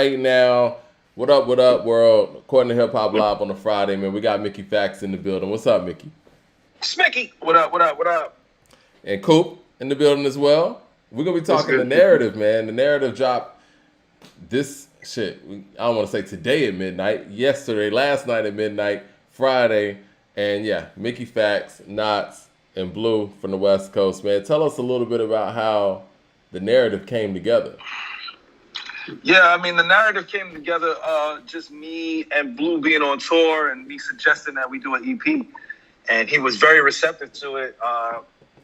Right now, what up, world? According to Hip Hop Live on a Friday, man, we got Mickey Factz in the building. What's up, Mickey? Smicky, what up, what up, what up? And Coop in the building as well. We're gonna be What's talking the good? narrative, man. The narrative dropped this shit. I don't want to say today at midnight. Yesterday, last night at midnight, Friday, and yeah, Mickey Factz, Nottz, and Blu from the West Coast, man. Tell us a little bit about how the narrative came together. Yeah, I mean, the narrative came together, just me and Blu being on tour and me suggesting that we do an EP. And he was very receptive to it.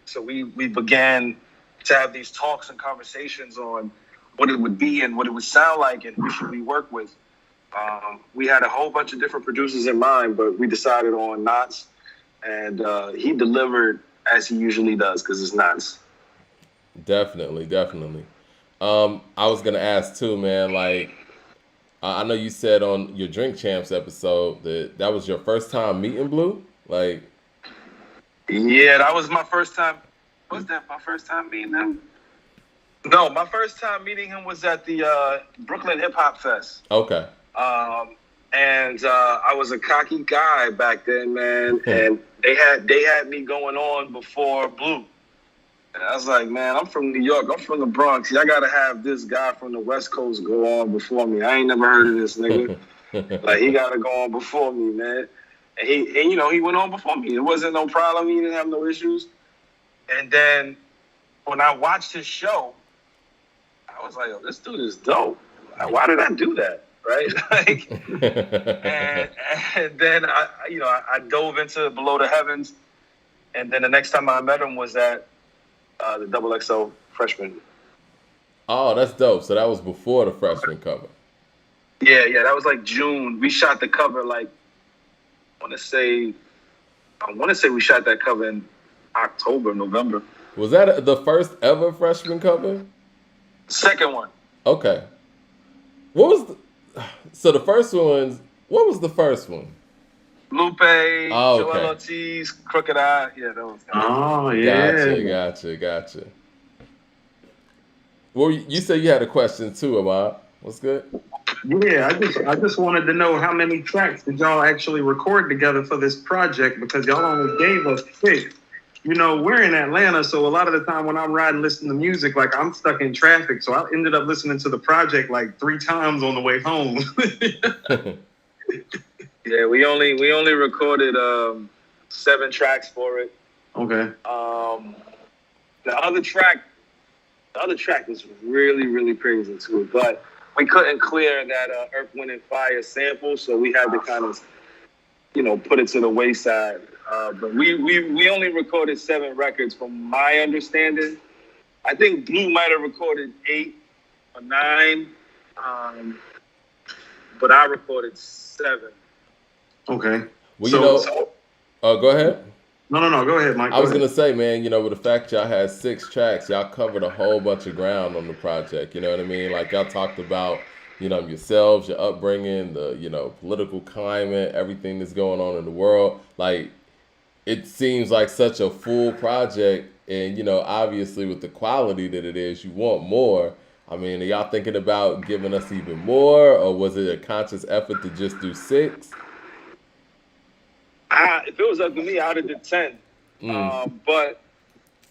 So we began to have these talks and conversations on what it would be and what it would sound like and who should we work with. We had a whole bunch of different producers in mind, but we decided on Nottz. And he delivered as he usually does because it's Nottz. Definitely. I was gonna ask too, man. Like, I know you said on your Drink Champs episode that was your first time meeting Blu. Like, Yeah, that was my first time. Was that my first time meeting him? No, my first time meeting him was at the Brooklyn Hip Hop Fest. okay, And I was a cocky guy back then, man. And they had me going on before Blu. And I was like, man, I'm from New York. I'm from the Bronx. Y'all got to have this guy from the West Coast go on before me. I ain't never heard of this nigga. Like, he got to go on before me, man. And he went on before me. It wasn't no problem. He didn't have no issues. And then when I watched his show, I was like, oh, this dude is dope. Why did I do that? Right? Like, and then I dove into Below the Heavens. And then the next time I met him was at the XXL freshman. oh, that's dope. So that was before the freshman cover. Yeah, that was like June. We shot the cover like I want to say we shot that cover in October, November. Was that the first ever freshman cover? Second one. Okay. So the first one? What was the first one? Lupe, Oh, okay. Joel Ortiz, Crooked Eye. Yeah, that was. Oh, yeah. Gotcha. Well, you said you had a question too, Ahmad. What's good? Yeah, I just wanted to know how many tracks did y'all actually record together for this project, because y'all only gave us 6. You know, we're in Atlanta, so a lot of the time when I'm riding listening to music, like, I'm stuck in traffic, so I ended up listening to the project like 3 times on the way home. Yeah, we only recorded 7 tracks for it. Okay. The other track was really, really crazy too, but we couldn't clear that Earth, Wind, and Fire sample, so we had to kind of, put it to the wayside. But we only recorded 7 records, from my understanding. I think Blu might have recorded 8 or 9, but I recorded 7. Okay. Well, go ahead. No, go ahead, Mike. I was gonna say, man, with the fact y'all had 6 tracks, y'all covered a whole bunch of ground on the project. You know what I mean? Like, y'all talked about, yourselves, your upbringing, the political climate, everything that's going on in the world. Like, it seems like such a full project, and obviously with the quality that it is, you want more. I mean, are y'all thinking about giving us even more, or was it a conscious effort to just do 6? If it was up to me, I would have did 10. But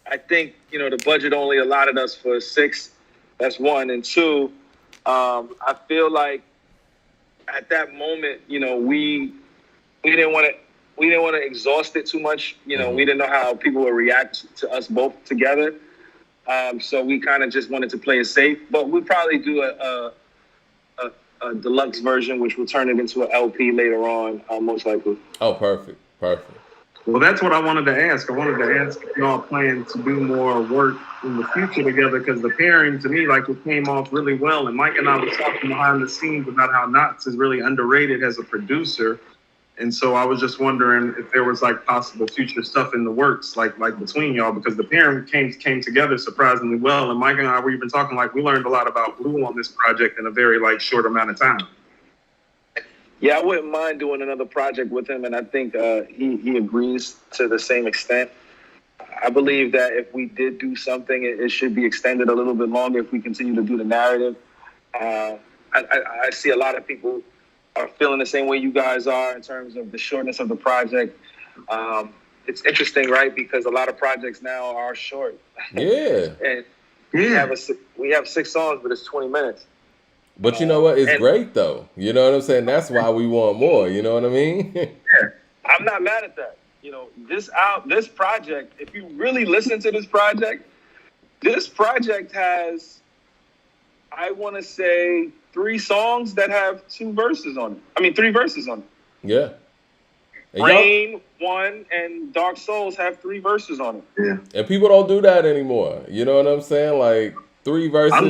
I think, the budget only allotted us for 6. That's 1. And 2, I feel like at that moment, we didn't want to exhaust it too much. We didn't know how people would react to us both together. So we kind of just wanted to play it safe. But we'll probably do a deluxe version, which will turn it into an LP later on, most likely. Oh, perfect. Well, that's what I wanted to ask. I wanted to ask if y'all plan to do more work in the future together, because the pairing, to me, like, it came off really well. And Mike and I were talking behind the scenes about how Nottz is really underrated as a producer. And so I was just wondering if there was, like, possible future stuff in the works, like between y'all, because the pairing came together surprisingly well. And Mike and I were even talking, like, we learned a lot about Blu on this project in a very, like, short amount of time. Yeah, I wouldn't mind doing another project with him, and I think he agrees to the same extent. I believe that if we did do something, it should be extended a little bit longer if we continue to do the narrative. I see a lot of people are feeling the same way you guys are in terms of the shortness of the project. It's interesting, right? Because a lot of projects now are short. Yeah. And we have 6 songs, but it's 20 minutes. But you know what? It's great though. You know what I'm saying? That's why we want more. You know what I mean? Yeah, I'm not mad at that. You know, this project, if you really listen to this project has, I want to say, 3 songs that have 2 verses on it. I mean, 3 verses on it. Yeah. And Rain, 1, and Dark Souls have 3 verses on it. Yeah. And people don't do that anymore. You know what I'm saying? Like 3 verses. I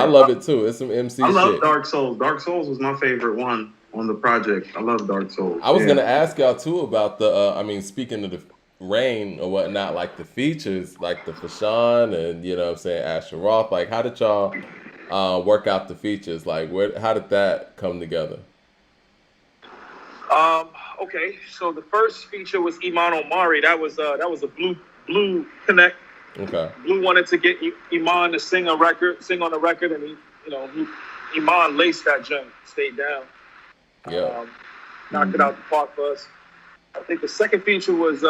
love it too. It's some MC shit. I love Dark Souls. Dark Souls was my favorite one on the project. I love Dark Souls. I was gonna ask y'all too about the. Speaking of the Rain or whatnot, like the features, like the Fashawn and you know what I'm saying, Asher Roth. Like, how did y'all work out the features? Like, how did that come together? Okay, so the first feature was Iman Omari. That was a Blue connect. Okay. Blue wanted to get Iman to sing on the record, and Iman laced that joint, stayed down. Yeah. Knocked it out the park for us. I think the second feature was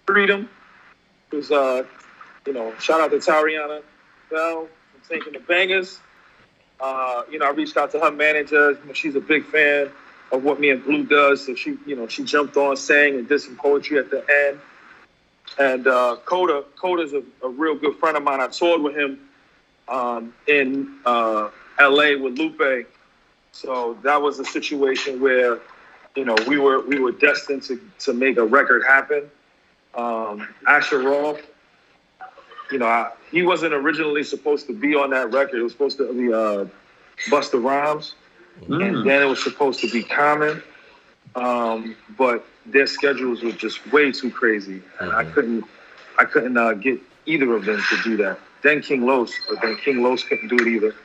Freedom. It was shout out to Tariana Bell from Taking the Bangers. I reached out to her manager. She's a big fan of what me and Blue does, so she jumped on, sang, and did some poetry at the end. And Coda's a real good friend of mine. I toured with him in LA with Lupe. So that was a situation where, we were destined to make a record happen. Asher Roth, he wasn't originally supposed to be on that record. It was supposed to be Busta Rhymes. And then it was supposed to be Common. But their schedules were just way too crazy. And I couldn't get either of them to do that. Then King Los couldn't do it either.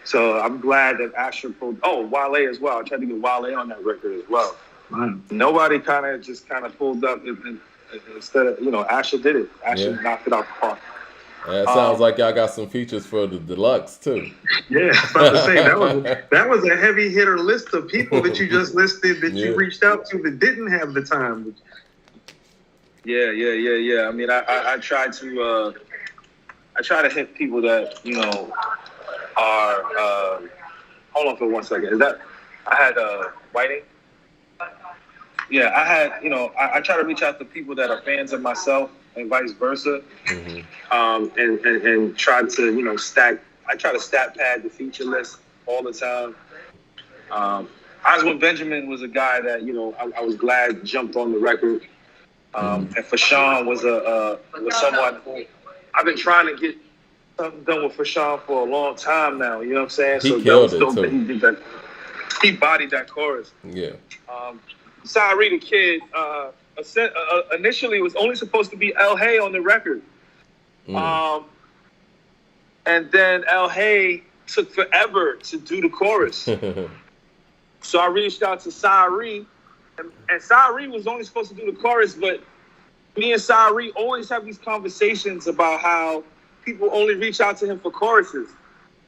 So I'm glad that Asher pulled. Oh, Wale as well. I tried to get Wale on that record as well. Nobody kind of pulled up. And instead of, Asher did it. Asher knocked it out the park. It sounds like y'all got some features for the deluxe too. Yeah, I was about to say that was a heavy hitter list of people that you just listed that you reached out to that didn't have the time. Yeah. I mean, I try to hit people that are. Hold on for 1 second. Is that I had Whiting? Yeah, I had I try to reach out to people that are fans of myself and vice versa, and try to stack. I try to stat pad the feature list all the time. Oswald Benjamin was a guy that I was glad jumped on the record, and Fashawn was someone who I've been trying to get something done with Fashawn for a long time now. You know what I'm saying? He killed it too. He bodied that chorus. Yeah. Sorry, the kid. Initially, it was only supposed to be El Hay on the record. And then El Hay took forever to do the chorus. So I reached out to Sari, and Sari was only supposed to do the chorus, but me and Sari always have these conversations about how people only reach out to him for choruses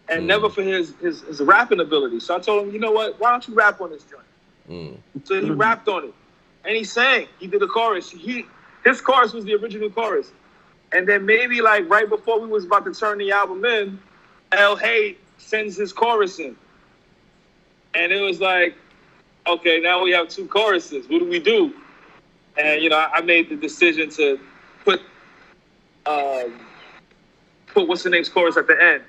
and never for his rapping ability. So I told him, you know what? Why don't you rap on this joint? So he rapped on it. And he sang. He did a chorus. His chorus was the original chorus. And then maybe right before we was about to turn the album in, El Hay sends his chorus in. And it was like, okay, now we have 2 choruses. What do we do? And, I made the decision to put what's the name's chorus at the end.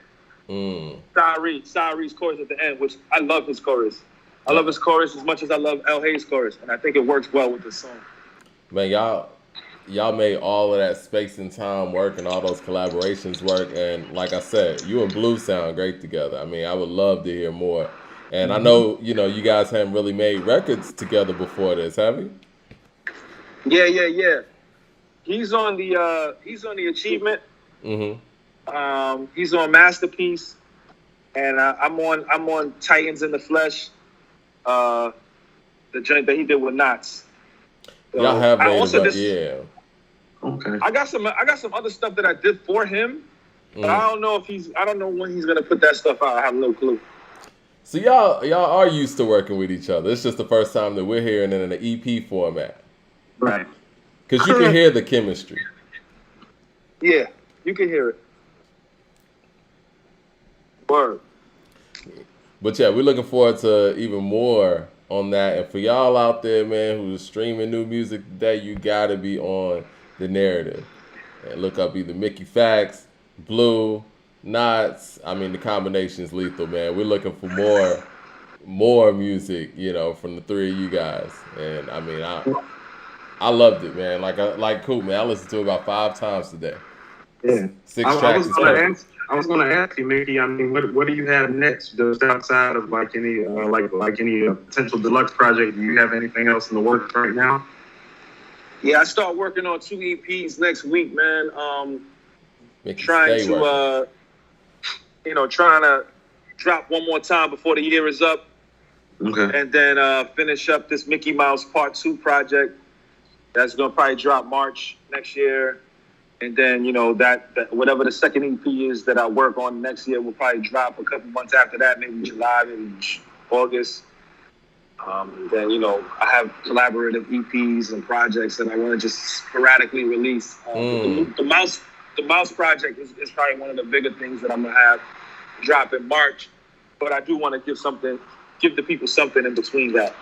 Sari's chorus at the end, which I love his chorus. I love his chorus as much as I love El Hay's chorus, and I think it works well with the song. Man, y'all made all of that space and time work and all those collaborations work, and like I said, you and Blue sound great together. I mean, I would love to hear more. And I know, you guys haven't really made records together before this, have you? Yeah. He's on the Achievement. He's on Masterpiece, and I'm on Titans in the Flesh. The joint that he did with Nottz. So y'all have made Okay. I got some other stuff that I did for him, but I don't know when he's gonna put that stuff out. I have no clue. So y'all are used to working with each other. It's just the first time that we're hearing it in an EP format. Right. Because you can hear the chemistry. Yeah, you can hear it. Word. But yeah, we're looking forward to even more on that. And for y'all out there, man, who's streaming new music today, you gotta be on the narrative. And look up either Mickey Factz, Blu Nottz. I mean, the combination's lethal, man. We're looking for more music, you know, from the three of you guys. And I mean, I loved it, man. Like Coop, man. I listened to it about 5 times today. Yeah. Six tracks is perfect. I was going to ask you, Mickey. I mean, what do you have next, just outside of like any potential deluxe project? Do you have anything else in the works right now? Yeah, I start working on 2 EPs next week, man. Trying to drop one more time before the year is up. Okay. And then finish up this Mickey Mouse Part 2 project. That's going to probably drop March next year. And then, you know, that whatever the second EP is that I work on next year will probably drop a couple months after that, maybe July, maybe August. Then, you know, I have collaborative EPs and projects that I want to just sporadically release. The Mouse project is probably one of the bigger things that I'm going to have drop in March. But I do want to give the people something in between that.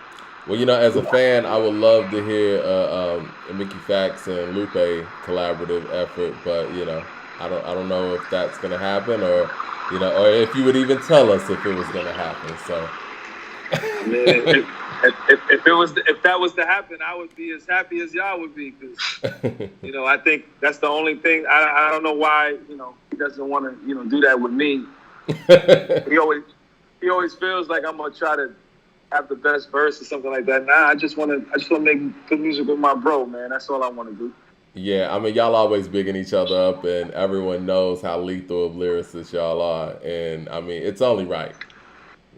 Well, you know, as a fan, I would love to hear a Mickey Factz and Lupe collaborative effort, but you know, I don't know if that's gonna happen, or you know, or if you would even tell us if it was gonna happen. So, I mean, if that was to happen, I would be as happy as y'all would be, because you know, I think that's the only thing. I don't know why, you know, he doesn't want to, you know, do that with me. He always feels like I'm gonna try to have the best verse or something like that. Nah, I just want to make good music with my bro, man. That's all I want to do. Yeah, I mean, y'all always bigging each other up, and everyone knows how lethal of lyricists y'all are, and I mean, it's only right,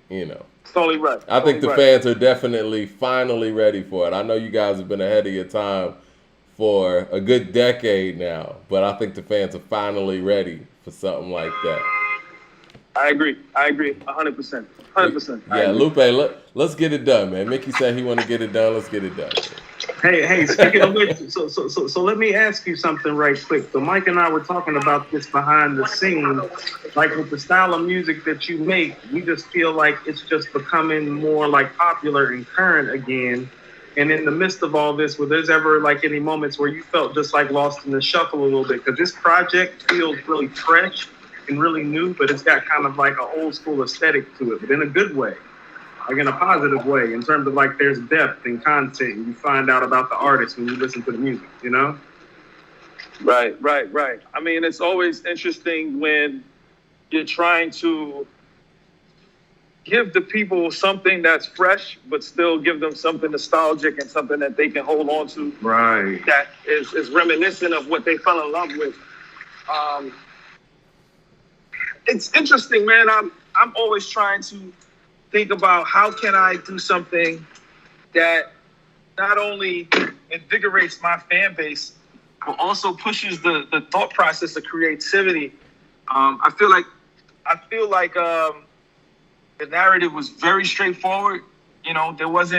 you know. It's only right. I think the fans are definitely finally ready for it. I know you guys have been ahead of your time for a good decade now, but I think the fans are finally ready for something like that. I agree. 100%. 100%. Yeah, Lupe, let's get it done, man. Mickey said he want to get it done. Let's get it done. Hey, speaking of which, so let me ask you something right quick. So Mike and I were talking about this behind the scenes, like with the style of music that you make, we just feel like it's just becoming more like popular and current again. And in the midst of all this, were there's ever like any moments where you felt just like lost in the shuffle a little bit? Because this project feels really fresh and really new, but it's got kind of like an old school aesthetic to it, but in a good way, like in a positive way, in terms of like there's depth and content, and you find out about the artist when you listen to the music, you know? Right. I mean, it's always interesting when you're trying to give the people something that's fresh, but still give them something nostalgic and something that they can hold on to. Right. That is reminiscent of what they fell in love with. It's interesting, man. I'm always trying to think about how can I do something that not only invigorates my fan base, but also pushes the thought process of creativity. I feel like the narrative was very straightforward. You know, it was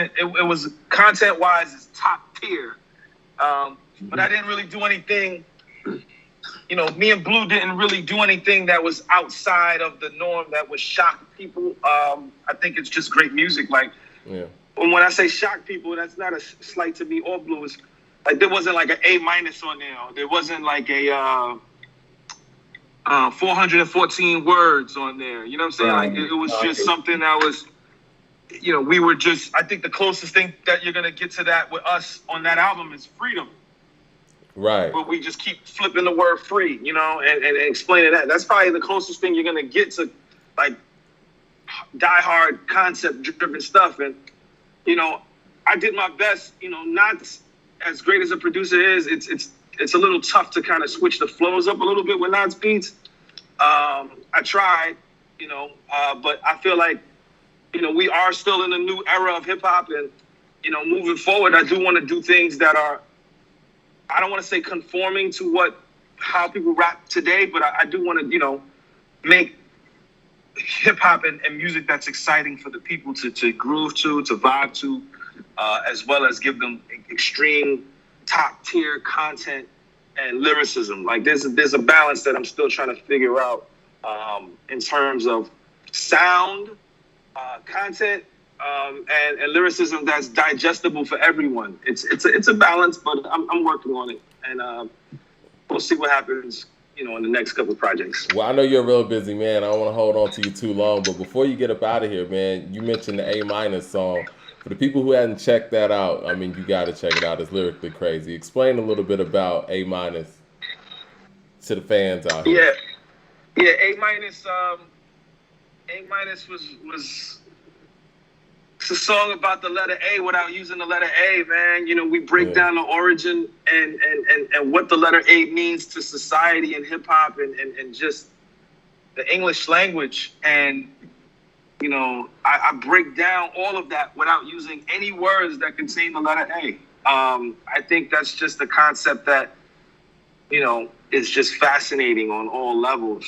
content-wise, it's top tier. But I didn't really do anything. You know, me and Blu didn't really do anything that was outside of the norm that would shock people. I think it's just great music. Like, yeah. When I say shock people, that's not a slight to me or Blu. It's like there wasn't like an A- on there. There wasn't like a 414 words on there. You know what I'm saying? Like it was just something that was, you know, we were just. I think the closest thing that you're gonna get to that with us on that album is Freedom. Right. But we just keep flipping the word free, you know, and explaining that. That's probably the closest thing you're going to get to, like, diehard concept-driven stuff. And, you know, I did my best, you know, not as great as a producer is. It's a little tough to kind of switch the flows up a little bit with Nottz beats. I tried, you know, but I feel like, you know, we are still in a new era of hip-hop. And, you know, moving forward, I do want to do things that are, I don't want to say conforming to how people rap today, but I do want to, you know, make hip hop and music that's exciting for the people to groove to vibe to, as well as give them extreme top tier content and lyricism. Like there's a balance that I'm still trying to figure out in terms of sound, content, and lyricism that's digestible for everyone. It's a balance, but I'm working on it, and we'll see what happens, in the next couple of projects. Well, I know you're a real busy man. I don't want to hold on to you too long, but before you get up out of here, man, you mentioned the A- song. For the people who hadn't checked that out, I mean, you got to check it out. It's lyrically crazy. Explain a little bit about A- to the fans out here. Yeah. A- was it's a song about the letter A without using the letter A, man. We break down the origin and what the letter A means to society and hip hop and just the English language. And, I break down all of that without using any words that contain the letter A. I think that's just a concept that, is just fascinating on all levels.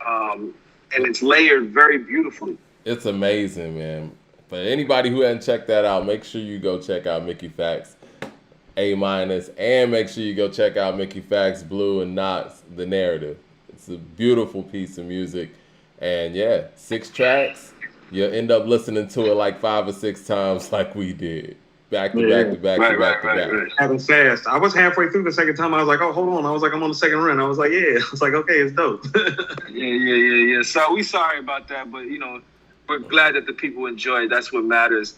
And it's layered very beautifully. It's amazing, man. For anybody who hasn't checked that out, make sure you go check out Mickey Factz, A-, and make sure you go check out Mickey Factz, Blu Nottz, The Narrative. It's a beautiful piece of music. And 6 tracks, you'll end up listening to it like 5 or 6 times like we did. Back to back to back to back to back. Having fast. I was halfway through the second time. I was like, oh, hold on. I was like, I'm on the second run. I was like, yeah. I was like, okay, it's dope. Yeah. So we sorry about that, but, we're glad that the people enjoy it. That's what matters.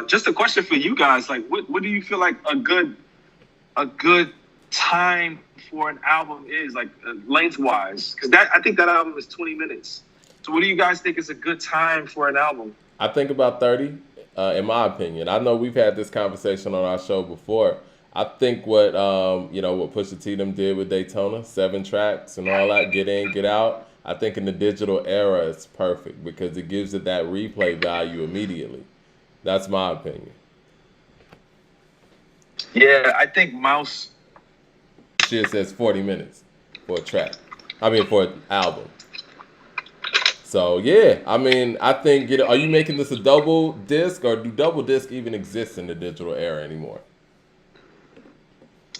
Just a question for you guys: like, what do you feel like a good time for an album is, like lengthwise? Because I think that album is 20 minutes. So, what do you guys think is a good time for an album? I think about 30, in my opinion. I know we've had this conversation on our show before. I think what what Pusha T them did with Daytona, 7 tracks and all that, get in, get out. I think in the digital era, it's perfect because it gives it that replay value immediately. That's my opinion. Yeah, I think Mouse. Shit says 40 minutes for a track. For an album. So, I think, are you making this a double disc, or do double disc even exist in the digital era anymore?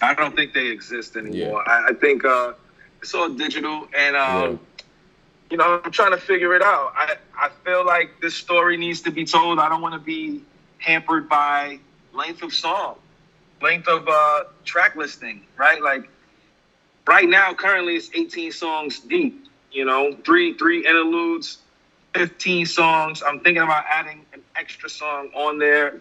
I don't think they exist anymore. Yeah. I think it's all digital, and I'm trying to figure it out. I feel like this story needs to be told. I don't want to be hampered by length of song, length of track listing, right? Like right now, currently it's 18 songs deep, three interludes, 15 songs. I'm thinking about adding an extra song on there,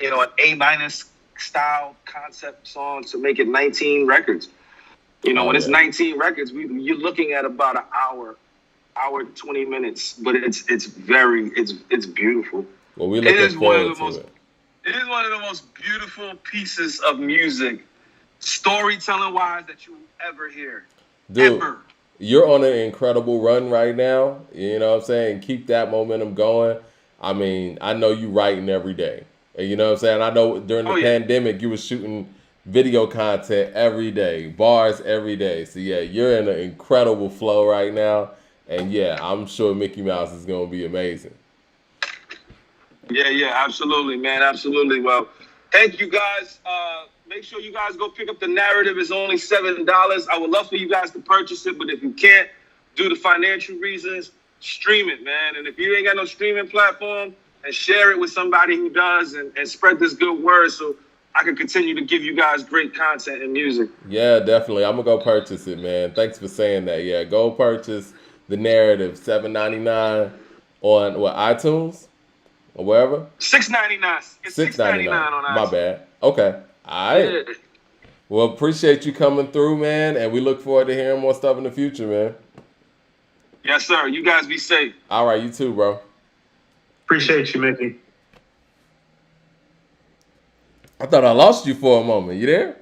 an A- style concept song to make it 19 records. When it's 19 records, you're looking at about an hour 20 minutes, but it's beautiful. Well, we looking forward to it. It is one of the most beautiful pieces of music, storytelling wise, that you will ever hear. Dude, ever. You're on an incredible run right now. You know what I'm saying? Keep that momentum going. I know you writing every day. You know what I'm saying? I know during the pandemic, you were shooting video content every day, bars every day. So you're in an incredible flow right now. And I'm sure Mickey Mouse is going to be amazing. Yeah, absolutely, man. Absolutely. Well, thank you guys. Make sure you guys go pick up The Narrative. It's only $7. I would love for you guys to purchase it, but if you can't, due to financial reasons, stream it, man. And if you ain't got no streaming platform, and share it with somebody who does, and spread this good word so I can continue to give you guys great content and music. Yeah, definitely. I'm going to go purchase it, man. Thanks for saying that. Yeah, go purchase The Narrative, $7.99 on iTunes or wherever? $6.99. It's $6.99 on iTunes. My bad. Okay. All right. Yeah. Well, appreciate you coming through, man, and we look forward to hearing more stuff in the future, man. Yes, sir. You guys be safe. All right, you too, bro. Appreciate you, Mickey. I thought I lost you for a moment. You there?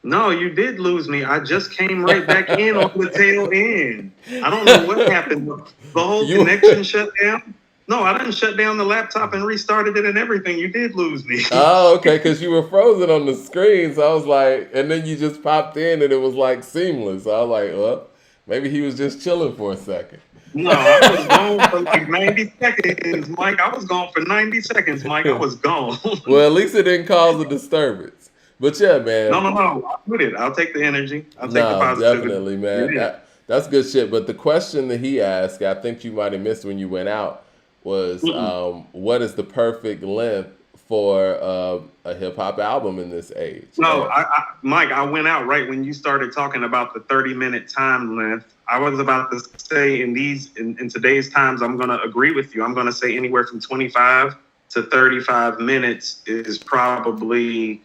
No, you did lose me. I just came right back in on the tail end. I don't know what happened. The whole connection shut down. No, I didn't shut down the laptop and restarted it and everything. You did lose me. Oh, okay, because you were frozen on the screen. So I was like, and then you just popped in and it was like seamless. So I was like, well, Maybe he was just chilling for a second. No, I was gone for like 90 seconds, Mike. I was gone for 90 seconds, Mike. I was gone. Well, at least it didn't cause a disturbance. But yeah, man. No. I'll put it. I'll take the energy. I'll take the positivity. Definitely, man. Yeah. That's good shit. But the question that he asked, I think you might have missed when you went out, was what is the perfect length for a hip hop album in this age? No, Mike, I went out right when you started talking about the 30-minute time length. I was about to say in today's times, I'm going to agree with you. I'm going to say anywhere from 25 to 35 minutes is probably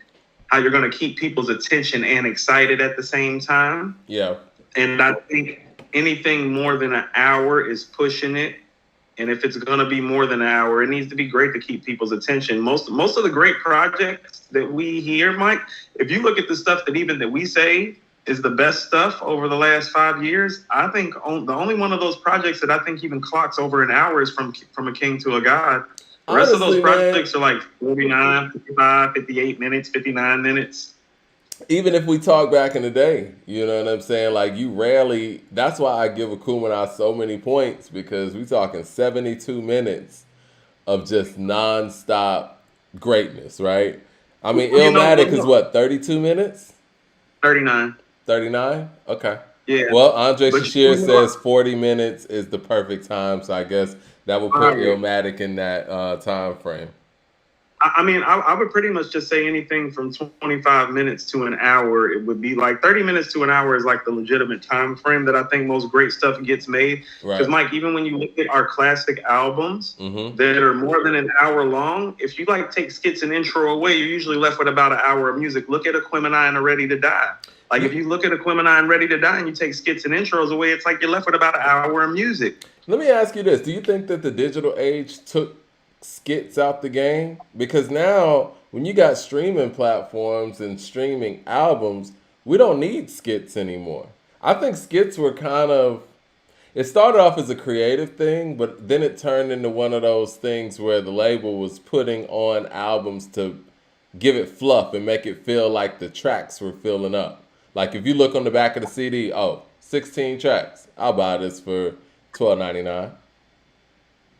how you're going to keep people's attention and excited at the same time. Yeah. And I think anything more than an hour is pushing it. And if it's going to be more than an hour, it needs to be great to keep people's attention. Most of the great projects that we hear, Mike, if you look at the stuff that we say is the best stuff over the last 5 years, I think the only one of those projects that I think even clocks over an hour is from A King to a God. The rest of those projects are like 49, 55, 58 minutes, 59 minutes. Even if we talk back in the day, you know what I'm saying? Like, you rarely, that's why I give Akumanai so many points, because we talking 72 minutes of just nonstop greatness, right? I mean, Illmatic is what, 32 minutes? 39. 39? Okay. Yeah. Well, Andre Shashir says 40 minutes is the perfect time, so I guess that would put Illmatic in that time frame. I mean, I would pretty much just say anything from 25 minutes to an hour. It would be like 30 minutes to an hour is like the legitimate time frame that I think most great stuff gets made. Because, Mike, even when you look at our classic albums that are more than an hour long, if you like take skits and intro away, you're usually left with about an hour of music. Look at Aquemini and Ready to Die. Like, if you look at Aquemini and Ready to Die and you take skits and intros away, it's like you're left with about an hour of music. Let me ask you this. Do you think that the digital age took skits out the game? Because now when you got streaming platforms and streaming albums, we don't need skits anymore. I think skits were it started off as a creative thing, but then it turned into one of those things where the label was putting on albums to give it fluff and make it feel like the tracks were filling up. Like, if you look on the back of the CD, 16 tracks. I'll buy this for $12.99.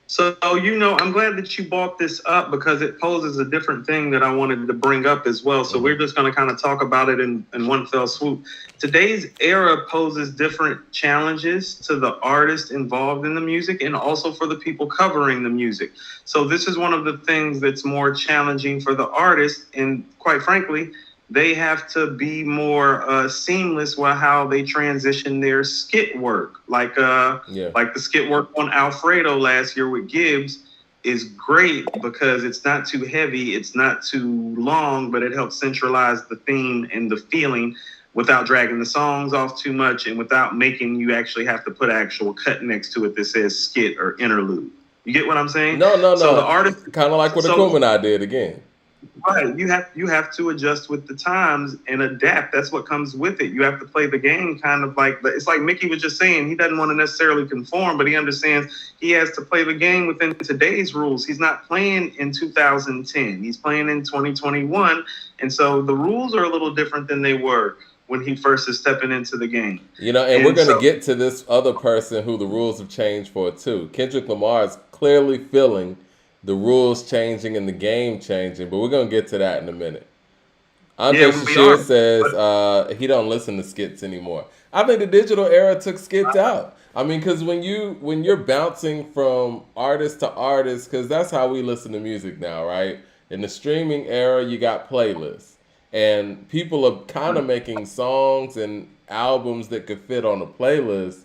So, I'm glad that you brought this up because it poses a different thing that I wanted to bring up as well. So we're just going to kind of talk about it in one fell swoop. Today's era poses different challenges to the artist involved in the music and also for the people covering the music. So this is one of the things that's more challenging for the artist. And quite frankly, they have to be more seamless with how they transition their skit work. Like the skit work on Alfredo last year with Gibbs is great because it's not too heavy, it's not too long, but it helps centralize the theme and the feeling without dragging the songs off too much and without making you actually have to put an actual cut next to it that says skit or interlude. You get what I'm saying? No. So the artist, kind of like what Akumanai did again. Right, you have to adjust with the times and adapt. That's what comes with it. You have to play the game kind of like, it's like Mickey was just saying, he doesn't want to necessarily conform, but he understands he has to play the game within today's rules. He's not playing in 2010. He's playing in 2021. And so the rules are a little different than they were when he first is stepping into the game. And we're going to get to this other person who the rules have changed for too. Kendrick Lamar is clearly feeling the rules changing and the game changing, but we're going to get to that in a minute. Andre Shashir says he don't listen to skits anymore. I think the digital era took skits out. I mean, because when you're bouncing from artist to artist, because that's how we listen to music now, right? In the streaming era, you got playlists. And people are kind of making songs and albums that could fit on a playlist.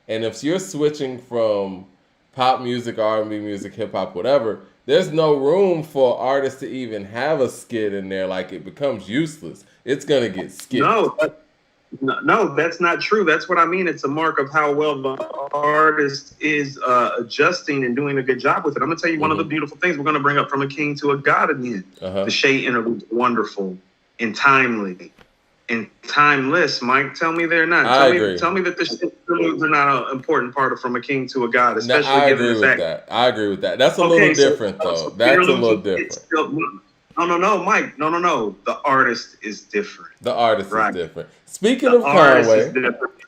And if you're switching from pop music, R&B music, hip hop, whatever, there's no room for artists to even have a skit in there. Like, it becomes useless. It's going to get skipped. No, that's not true. That's what I mean. It's a mark of how well the artist is adjusting and doing a good job with it. I'm going to tell you one of the beautiful things we're going to bring up from A King to a God again. The Shay interlude, wonderful and timely. And timeless, Mike. Tell me they're not. Tell me that the interludes are not an important part of From a King to a God, especially given the fact. I agree with that. That's a little different, though. That's a little different. No, Mike. No. The artist is different. The artist is different. Speaking of Conway,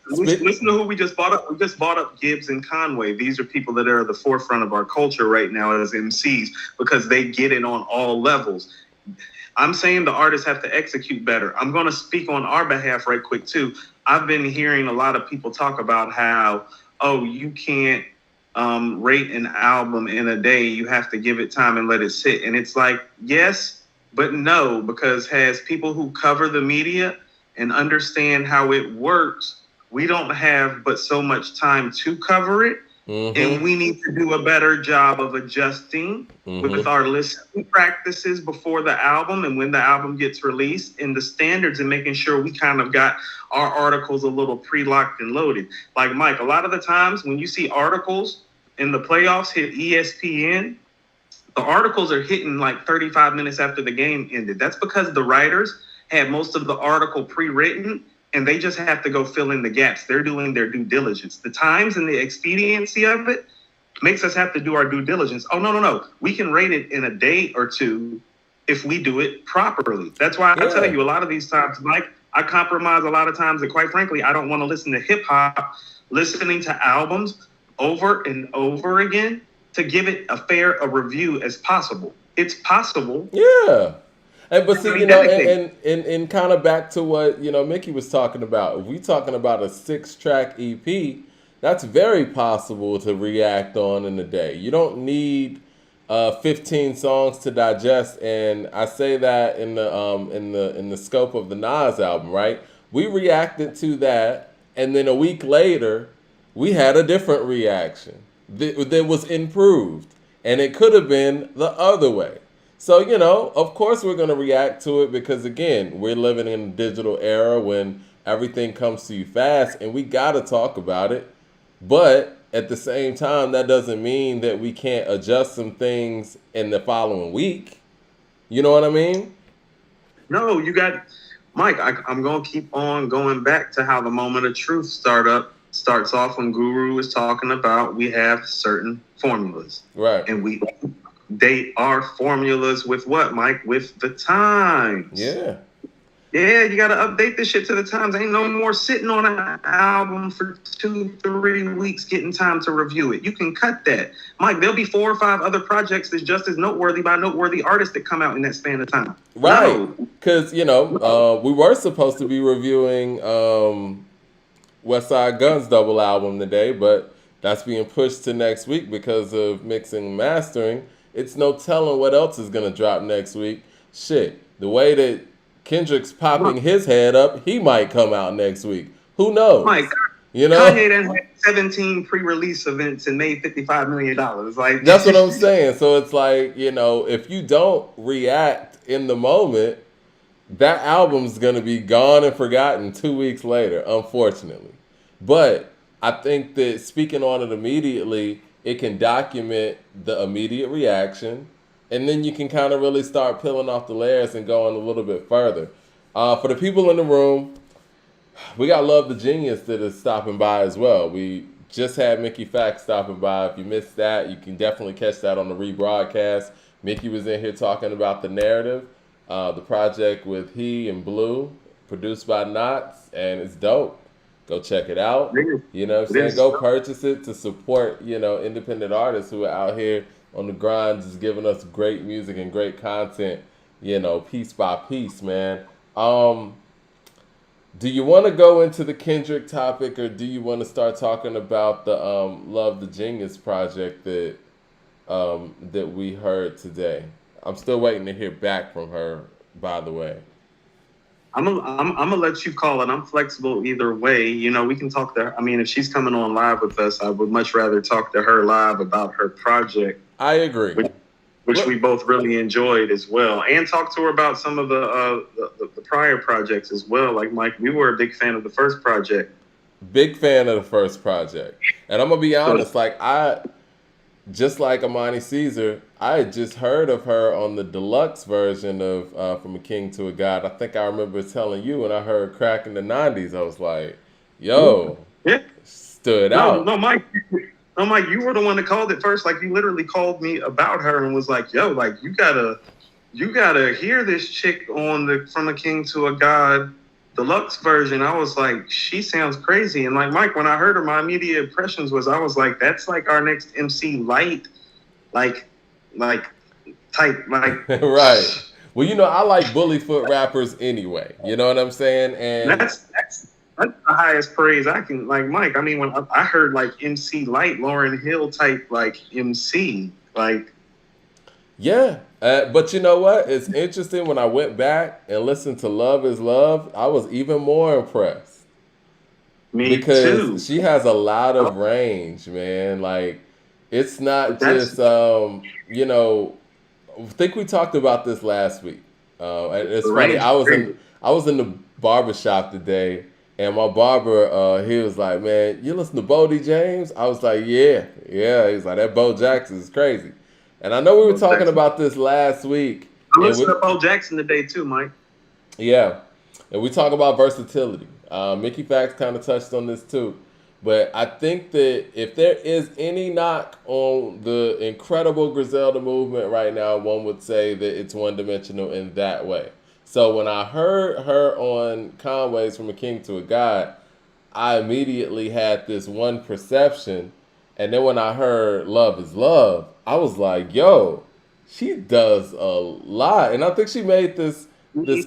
Listen to who we just bought up. We just bought up Gibbs and Conway. These are people that are at the forefront of our culture right now as MCs because they get it on all levels. I'm saying the artists have to execute better. I'm going to speak on our behalf right quick, too. I've been hearing a lot of people talk about how, you can't rate an album in a day. You have to give it time and let it sit. And it's like, yes, but no, because as people who cover the media and understand how it works, we don't have but so much time to cover it. And we need to do a better job of adjusting with our listening practices before the album and when the album gets released and the standards and making sure we kind of got our articles a little pre-locked and loaded. Like Mike, a lot of the times when you see articles in the playoffs hit ESPN, the articles are hitting like 35 minutes after the game ended. That's because the writers had most of the article pre-written and they just have to go fill in the gaps. They're doing their due diligence. The times and the expediency of it makes us have to do our due diligence. Oh, no. We can rate it in a day or two if we do it properly. That's why I tell you a lot of these times, Mike, I compromise a lot of times that quite frankly, I don't want to listen to hip hop, listening to albums over and over again to give it a review as possible. It's possible. Yeah. But see, and kind of back to what, Mickey was talking about. If we talking about a 6-track EP, that's very possible to react on in a day. You don't need 15 songs to digest, and I say that in the scope of the Nas album, right? We reacted to that, and then a week later, we had a different reaction that was improved, and it could have been the other way. So, of course we're going to react to it because, again, we're living in a digital era when everything comes to you fast and we got to talk about it. But at the same time, that doesn't mean that we can't adjust some things in the following week. You know what I mean? No, you got, Mike, I'm going to keep on going back to how the moment of truth starts off when Guru is talking about we have certain formulas. Right. And they are formulas with what, Mike? With the times. Yeah. Yeah, you got to update this shit to the times. Ain't no more sitting on an album for 2-3 weeks getting time to review it. You can cut that. Mike, there'll be 4 or 5 other projects that's just as noteworthy by noteworthy artists that come out in that span of time. Right. Because, we were supposed to be reviewing Westside Gunn's double album today, but that's being pushed to next week because of mixing and mastering. It's no telling what else is going to drop next week. Shit, the way that Kendrick's popping his head up, he might come out next week. Who knows? Mike, Kanye done had 17 pre-release events and made $55 million. Like, that's what I'm saying. So it's like, if you don't react in the moment, that album's going to be gone and forgotten 2 weeks later, unfortunately. But I think that speaking on it immediately, it can document the immediate reaction, and then you can kind of really start peeling off the layers and going a little bit further. For the people in the room, we got Love the Genius that is stopping by as well. We just had Mickey Factz stopping by. If you missed that, you can definitely catch that on the rebroadcast. Mickey was in here talking about The Narrative, the project with he and Blu, produced by Nottz, and it's dope. Go check it out. You know what I'm saying? Go purchase it to support, independent artists who are out here on the grind, just giving us great music and great content, piece by piece, man. Do you want to go into the Kendrick topic, or do you want to start talking about the Love the Genius project that we heard today? I'm still waiting to hear back from her, by the way. I'm gonna let you call it. I'm flexible either way. We can talk to her. I mean, if she's coming on live with us, I would much rather talk to her live about her project. I agree. Which we both really enjoyed as well, and talk to her about some of the prior projects as well. Like Mike, we were a big fan of the first project. Big fan of the first project, and I'm gonna be honest. Just like Amani Caesar, I had just heard of her on the deluxe version of From a King to a God. I think I remember telling you when I heard Crack in the 90s, I was like, yo, stood out. No, Mike, you were the one that called it first. Like, you literally called me about her and was like, yo, like, you gotta hear this chick on the From a King to a God deluxe version, I was like, she sounds crazy. And like Mike, when I heard her, my immediate impressions was I was like, that's like our next MC Light, like type, like Right. Well, I like bully foot rappers anyway. You know what I'm saying? And that's the highest praise I can, like Mike. I mean, when I heard like MC Light, Lauryn Hill type like MC, like yeah. But you know what? It's interesting when I went back and listened to Love Is Love, I was even more impressed. me Because too. she has a lot of range, man. Like, it's not just, I think we talked about this last week. And it's funny. I was in the barber shop today, and my barber, he was like, "Man, you listen to Bodie James?" I was like, "Yeah." He's like, "That Bo Jackson is crazy." And I know we were talking about this last week. I listened to Bo Jackson today too, Mike. Yeah, and we talk about versatility. Mickey Factz kind of touched on this too. But I think that if there is any knock on the incredible Griselda movement right now, one would say that it's one-dimensional in that way. So when I heard her on Conway's From a King to a God, I immediately had this one perception. And then when I heard Love Is Love, I was like, yo, she does a lot. And I think she made this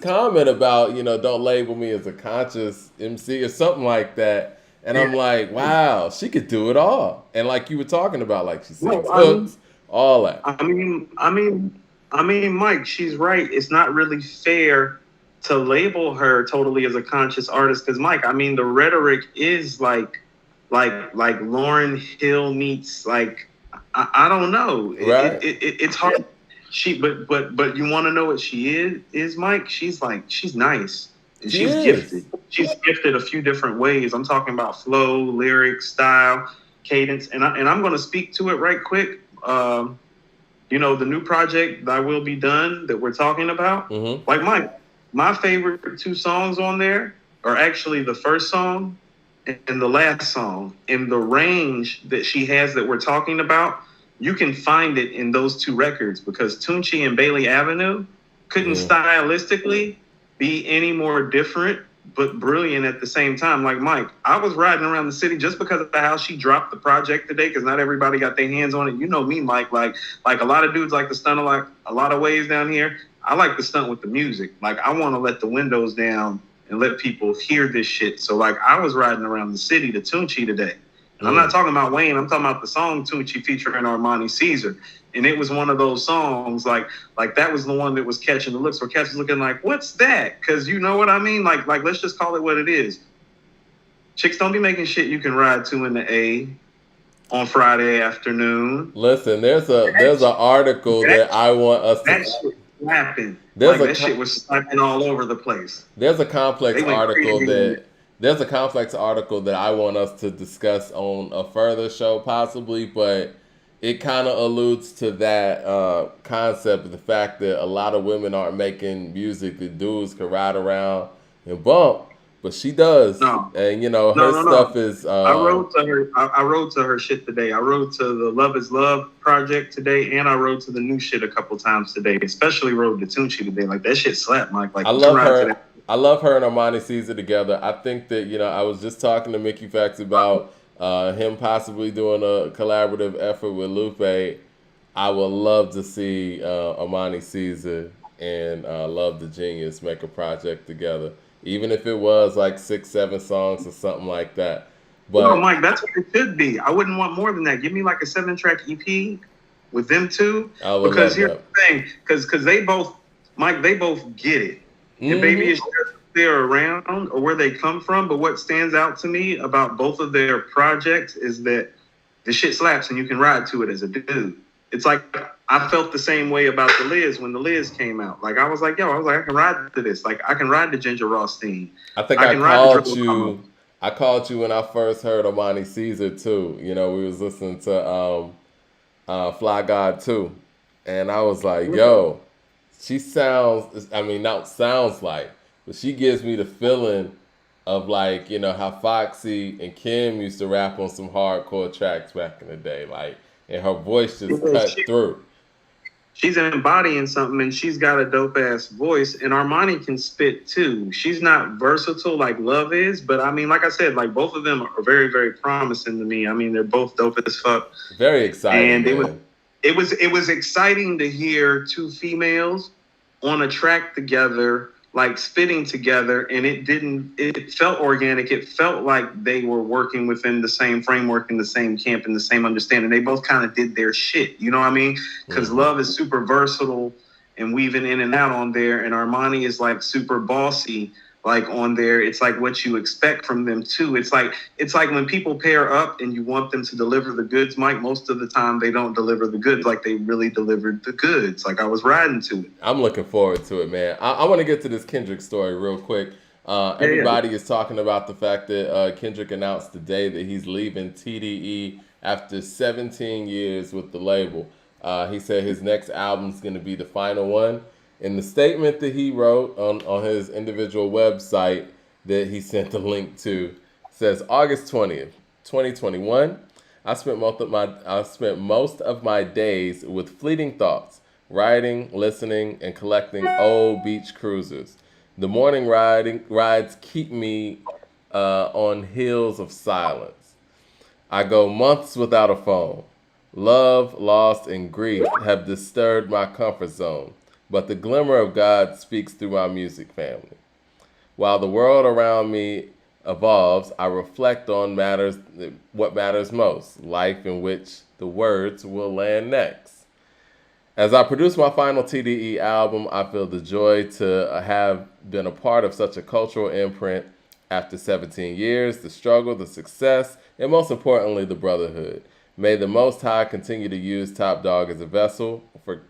comment about, don't label me as a conscious MC or something like that. And I'm like, wow, she could do it all. And like you were talking about, like she sings hooks, all that. I mean, Mike, she's right. It's not really fair to label her totally as a conscious artist because, Mike, I mean, the rhetoric is like Lauryn Hill meets like I don't know. Right. It's hard. But you want to know what she is Mike? She's nice. And she's gifted. She's gifted a few different ways. I'm talking about flow, lyrics, style, cadence, and I'm going to speak to it right quick. The new project that will be done that we're talking about. Mm-hmm. Like my favorite two songs on there are actually the first song and the last song. In the range that she has that we're talking about, you can find it in those two records because Tunchi and Bailey Avenue couldn't stylistically be any more different but brilliant at the same time. Like Mike, I was riding around the city just because of how she dropped the project today because not everybody got their hands on it. You know me, Mike, like a lot of dudes like to stunt like a lot of ways down here. I like to stunt with the music. Like I want to let the windows down and let people hear this shit. So like I was riding around the city to Tunchi today. And I'm not talking about Wayne, I'm talking about the song Tunchi featuring Armani Caesar. And it was one of those songs, like that was the one that was catching the looks where cats was looking like, what's that? Because you know what I mean? Like let's just call it what it is. Chicks don't be making shit you can ride to in the A on Friday afternoon. Listen, there's an article that I want us to. That shit happened. That shit was slapping all over the place. There's a complex article that I want us to discuss on a further show possibly, but it kind of alludes to that concept of the fact that a lot of women aren't making music that dudes can ride around and bump, but she does. No. And her stuff is. I wrote to her shit today. I wrote to the Love Is Love project today, and I wrote to the new shit a couple times today. Especially wrote to Tunchi today. Like that shit slapped, Mike. Like I love her. I love her and Armani Caesar together. I think that I was just talking to Mickey Factz about him possibly doing a collaborative effort with Lupe. I would love to see Armani Caesar and Love the Genius make a project together, even if it was like 6-7 songs or something like that. But Mike, that's what it should be. I wouldn't want more than that. Give me like a 7-track EP with them two. Because here's the thing, because they both get it. And maybe it's just they're around or where they come from. But what stands out to me about both of their projects is that the shit slaps and you can ride to it as a dude. It's like I felt the same way about the Liz when the Liz came out. Like I was like, I can ride to this. Like I can ride to Ginger Rothstein. I think I called you when I first heard Armani Caesar too. We was listening to Fly God 2. And I was like, yo, she sounds, not sounds like, but she gives me the feeling of like, how Foxy and Kim used to rap on some hardcore tracks back in the day. Like, and her voice just cut through. she's embodying something, and she's got a dope ass voice, and Armani can spit too. She's not versatile like Love is, but I mean, like I said, like both of them are very, very promising to me. I mean, they're both dope as fuck. Very exciting. And man. it was exciting to hear two females on a track together, like spitting together, and it felt organic. It felt like they were working within the same framework, in the same camp, in the same understanding. They both kind of did their shit, you know what I mean? Because Love is super versatile and weaving in and out on there, and Armani is like super bossy, like on there. It's like what you expect from them too. It's like when people pair up and you want them to deliver the goods, Mike, most of the time they don't deliver the goods like they really delivered the goods. Like I was riding to it. I'm looking forward to it, man. I want to get to this Kendrick story real quick. Everybody is talking about the fact that Kendrick announced today that he's leaving TDE after 17 years with the label. He said his next album's going to be the final one. In the statement that he wrote on his individual website that he sent the link to, says August 20th, 2021, I spent most of my days with fleeting thoughts, riding, listening, and collecting old beach cruisers. The morning rides keep me on hills of silence. I go months without a phone. Love, loss, and grief have disturbed my comfort zone. But the glimmer of God speaks through my music family. While the world around me evolves, I reflect on what matters most, life in which the words will land next. As I produce my final TDE album, I feel the joy to have been a part of such a cultural imprint after 17 years, the struggle, the success, and most importantly, the brotherhood. May the Most High continue to use Top Dog as a vessel for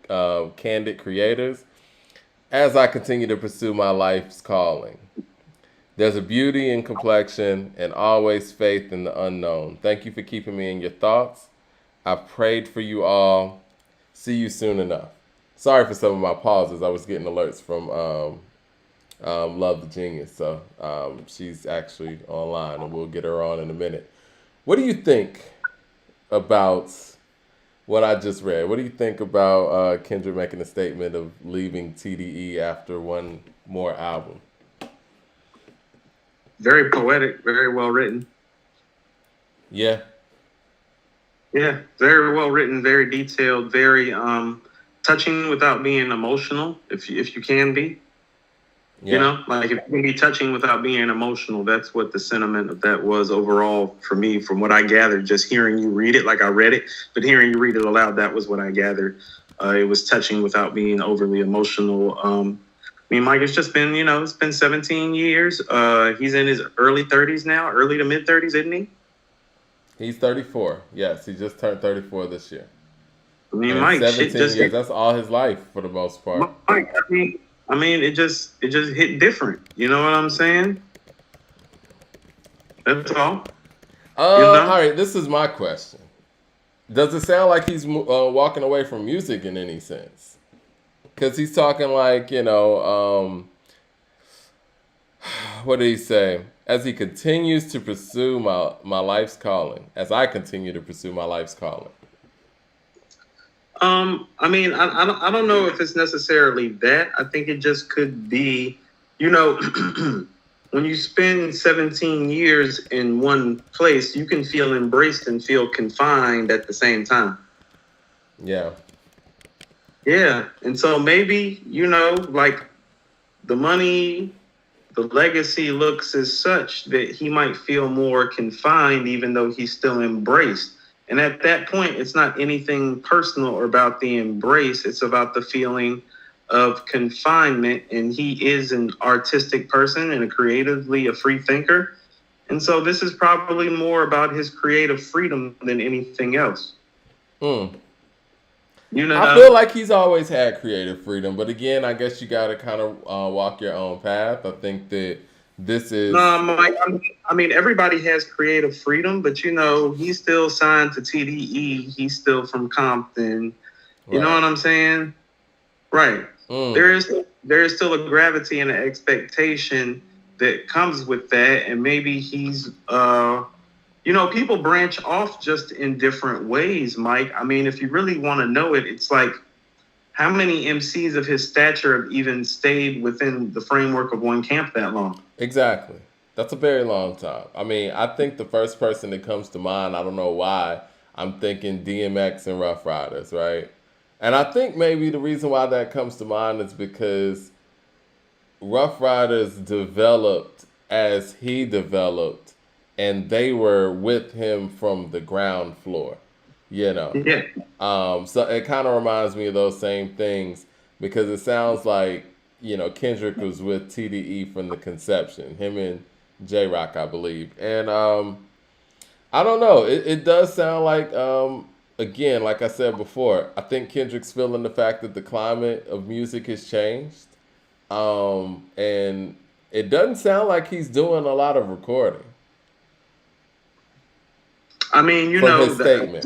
candid creators as I continue to pursue my life's calling. There's a beauty in complexion and always faith in the unknown. Thank you for keeping me in your thoughts. I've prayed for you all. See you soon enough. Sorry for some of my pauses. I was getting alerts from Love the Genius. So she's actually online, and we'll get her on in a minute. What do you think about what I just read? What do you think about Kendrick making a statement of leaving TDE after one more album? Very poetic, very well written. Yeah. Yeah, very well written, very detailed, very touching without being emotional, if you can be. Yeah. You know, like if you can be touching without being emotional, that's what the sentiment of that was overall for me, from what I gathered, just hearing you read it, like I read it, but hearing you read it aloud, that was what I gathered. It was touching without being overly emotional. I mean, Mike, it's just been, it's been 17 years. He's in his early 30s now, early to mid 30s, isn't he? He's 34. Yes, he just turned 34 this year. I mean, Mike, 17 years, that's all his life for the most part. Mike, I mean, it just hit different. You know what I'm saying? That's all. All right, this is my question. Does it sound like he's walking away from music in any sense? Because he's talking like, what did he say? As he continues to pursue my life's calling, as I continue to pursue my life's calling. I mean, I don't know if it's necessarily that. I think it just could be, when you spend 17 years in one place, you can feel embraced and feel confined at the same time. Yeah. Yeah. And so maybe, like the money, the legacy looks as such that he might feel more confined, even though he's still embraced. And at that point, it's not anything personal about the embrace. It's about the feeling of confinement. And he is an artistic person and creatively a free thinker. And so this is probably more about his creative freedom than anything else. I feel like he's always had creative freedom. But again, I guess you got to kind of walk your own path. I think that this is... No, Mike, I mean, everybody has creative freedom, but, he's still signed to TDE. He's still from Compton. You know what I'm saying? Right. There is still a gravity and an expectation that comes with that. And maybe he's, people branch off just in different ways, Mike. I mean, if you really want to know it, it's like how many MCs of his stature have even stayed within the framework of one camp that long? Exactly. That's a very long time. I mean, I think the first person that comes to mind, I don't know why, I'm thinking DMX and Rough Riders, right? And I think maybe the reason why that comes to mind is because Rough Riders developed as he developed, and they were with him from the ground floor, you know. Yeah. So it kind of reminds me of those same things because it sounds like, you know, Kendrick was with TDE from the conception, him and J Rock, I believe. And I don't know, it does sound like, again, like I said before, I think Kendrick's feeling the fact that the climate of music has changed. And it doesn't sound like he's doing a lot of recording. I mean, you From know, his statement.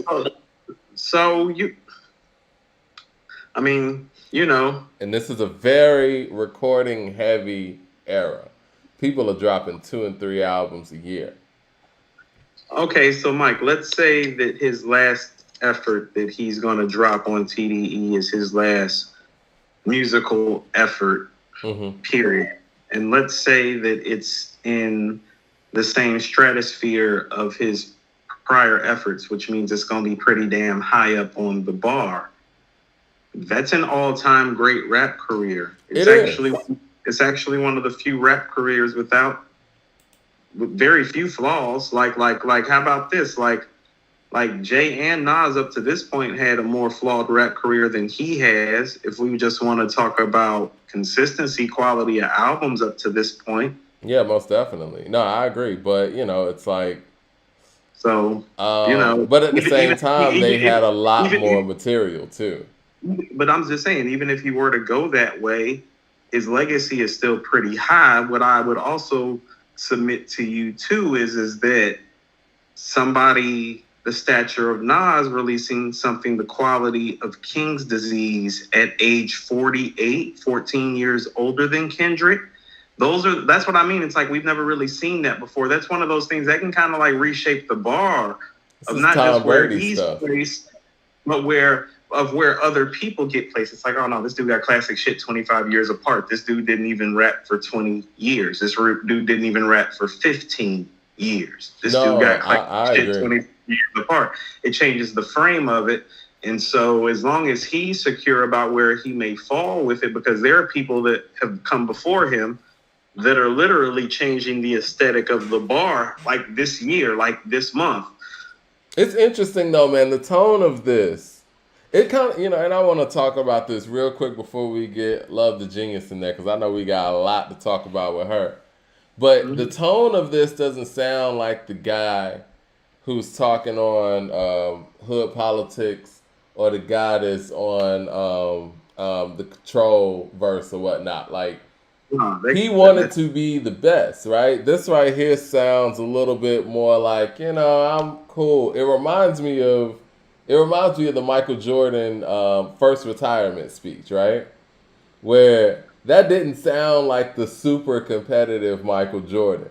I mean, you know. And this is a very recording heavy era. People are dropping 2 and 3 albums a year. Okay, so Mike, let's say that his last effort that he's going to drop on TDE is his last musical effort, period. And let's say that it's in the same stratosphere of his prior efforts, which means it's going to be pretty damn high up on the bar. That's an all-time great rap career. It's actually one of the few rap careers with very few flaws. Like how about this? Like Jay and Nas up to this point had a more flawed rap career than he has. If we just want to talk about consistency, quality of albums up to this point. Yeah, most definitely. No, I agree. But, you know, it's like, so, you know, but at the same time, they had a lot more material too. But I'm just saying, even if he were to go that way, his legacy is still pretty high. What I would also submit to you too is that somebody the stature of Nas releasing something the quality of King's Disease at age 48, 14 years older than Kendrick. That's what I mean. It's like we've never really seen that before. That's one of those things that can kind of like reshape the bar of not just where he's placed, but where other people get placed. It's like, oh no, this dude got classic shit 25 years apart. This dude didn't even rap for 20 years. This dude didn't even rap for 15 years. This dude got classic shit 20 years apart. It changes the frame of it. And so as long as he's secure about where he may fall with it, because there are people that have come before him that are literally changing the aesthetic of the bar, like this year, like this month. It's interesting though, man, the tone of this. It kind of, you know, and I want to talk about this real quick before we get Love the Genius in there, because I know we got a lot to talk about with her. But the tone of this doesn't sound like the guy who's talking on Hood Politics or the guy that's on the Control verse or whatnot. Like, he wanted to be the best, right? This right here sounds a little bit more like, you know, I'm cool. It reminds me of the Michael Jordan first retirement speech, right? Where that didn't sound like the super competitive Michael Jordan.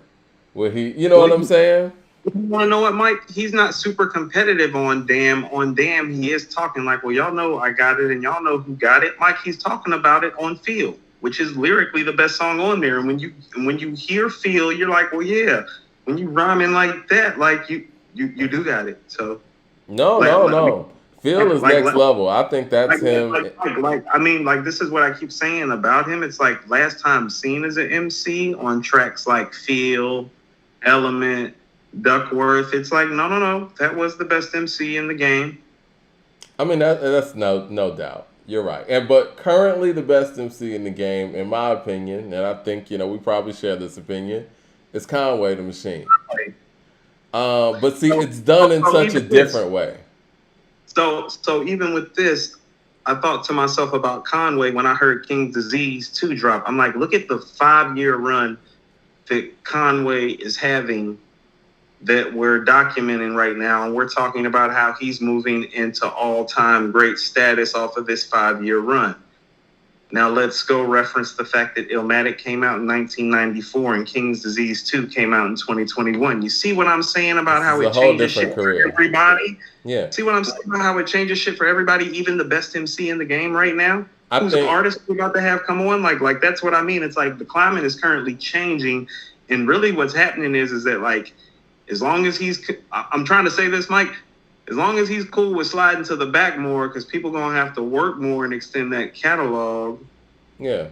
Where he, you know what I'm saying? You want to know what, Mike? He's not super competitive on Damn. On Damn, he is talking like, well, y'all know I got it and y'all know who got it. Mike, he's talking about it on Feel, which is lyrically the best song on there. And when you hear Feel, you're like, well, yeah. When you rhyming like that, like you do got it. So no. Feel is next level. I think that's him. This is what I keep saying about him. It's like last time seen as an MC on tracks like Feel, Element, Duckworth. It's like, no. That was the best MC in the game. I mean, that's no doubt. You're right. But currently the best MC in the game, in my opinion, and I think, you know, we probably share this opinion, is Conway the Machine. But see, it's done in such a different way. So even with this, I thought to myself about Conway when I heard King's Disease 2 drop. I'm like, look at the 5-year run that Conway is having that we're documenting right now. And we're talking about how he's moving into all-time great status off of this 5-year run. Now let's go reference the fact that Illmatic came out in 1994 and King's Disease 2 came out in 2021. You see what I'm saying about how it changes shit for everybody? Yeah. See what I'm saying about how it changes shit for everybody, even the best MC in the game right now? Who's an artist we're about to have come on? Like that's what I mean. It's like the climate is currently changing, and really what's happening is that like, as long as I'm trying to say this, Mike, as long as he's cool with sliding to the back more, because people going to have to work more and extend that catalog. Yeah.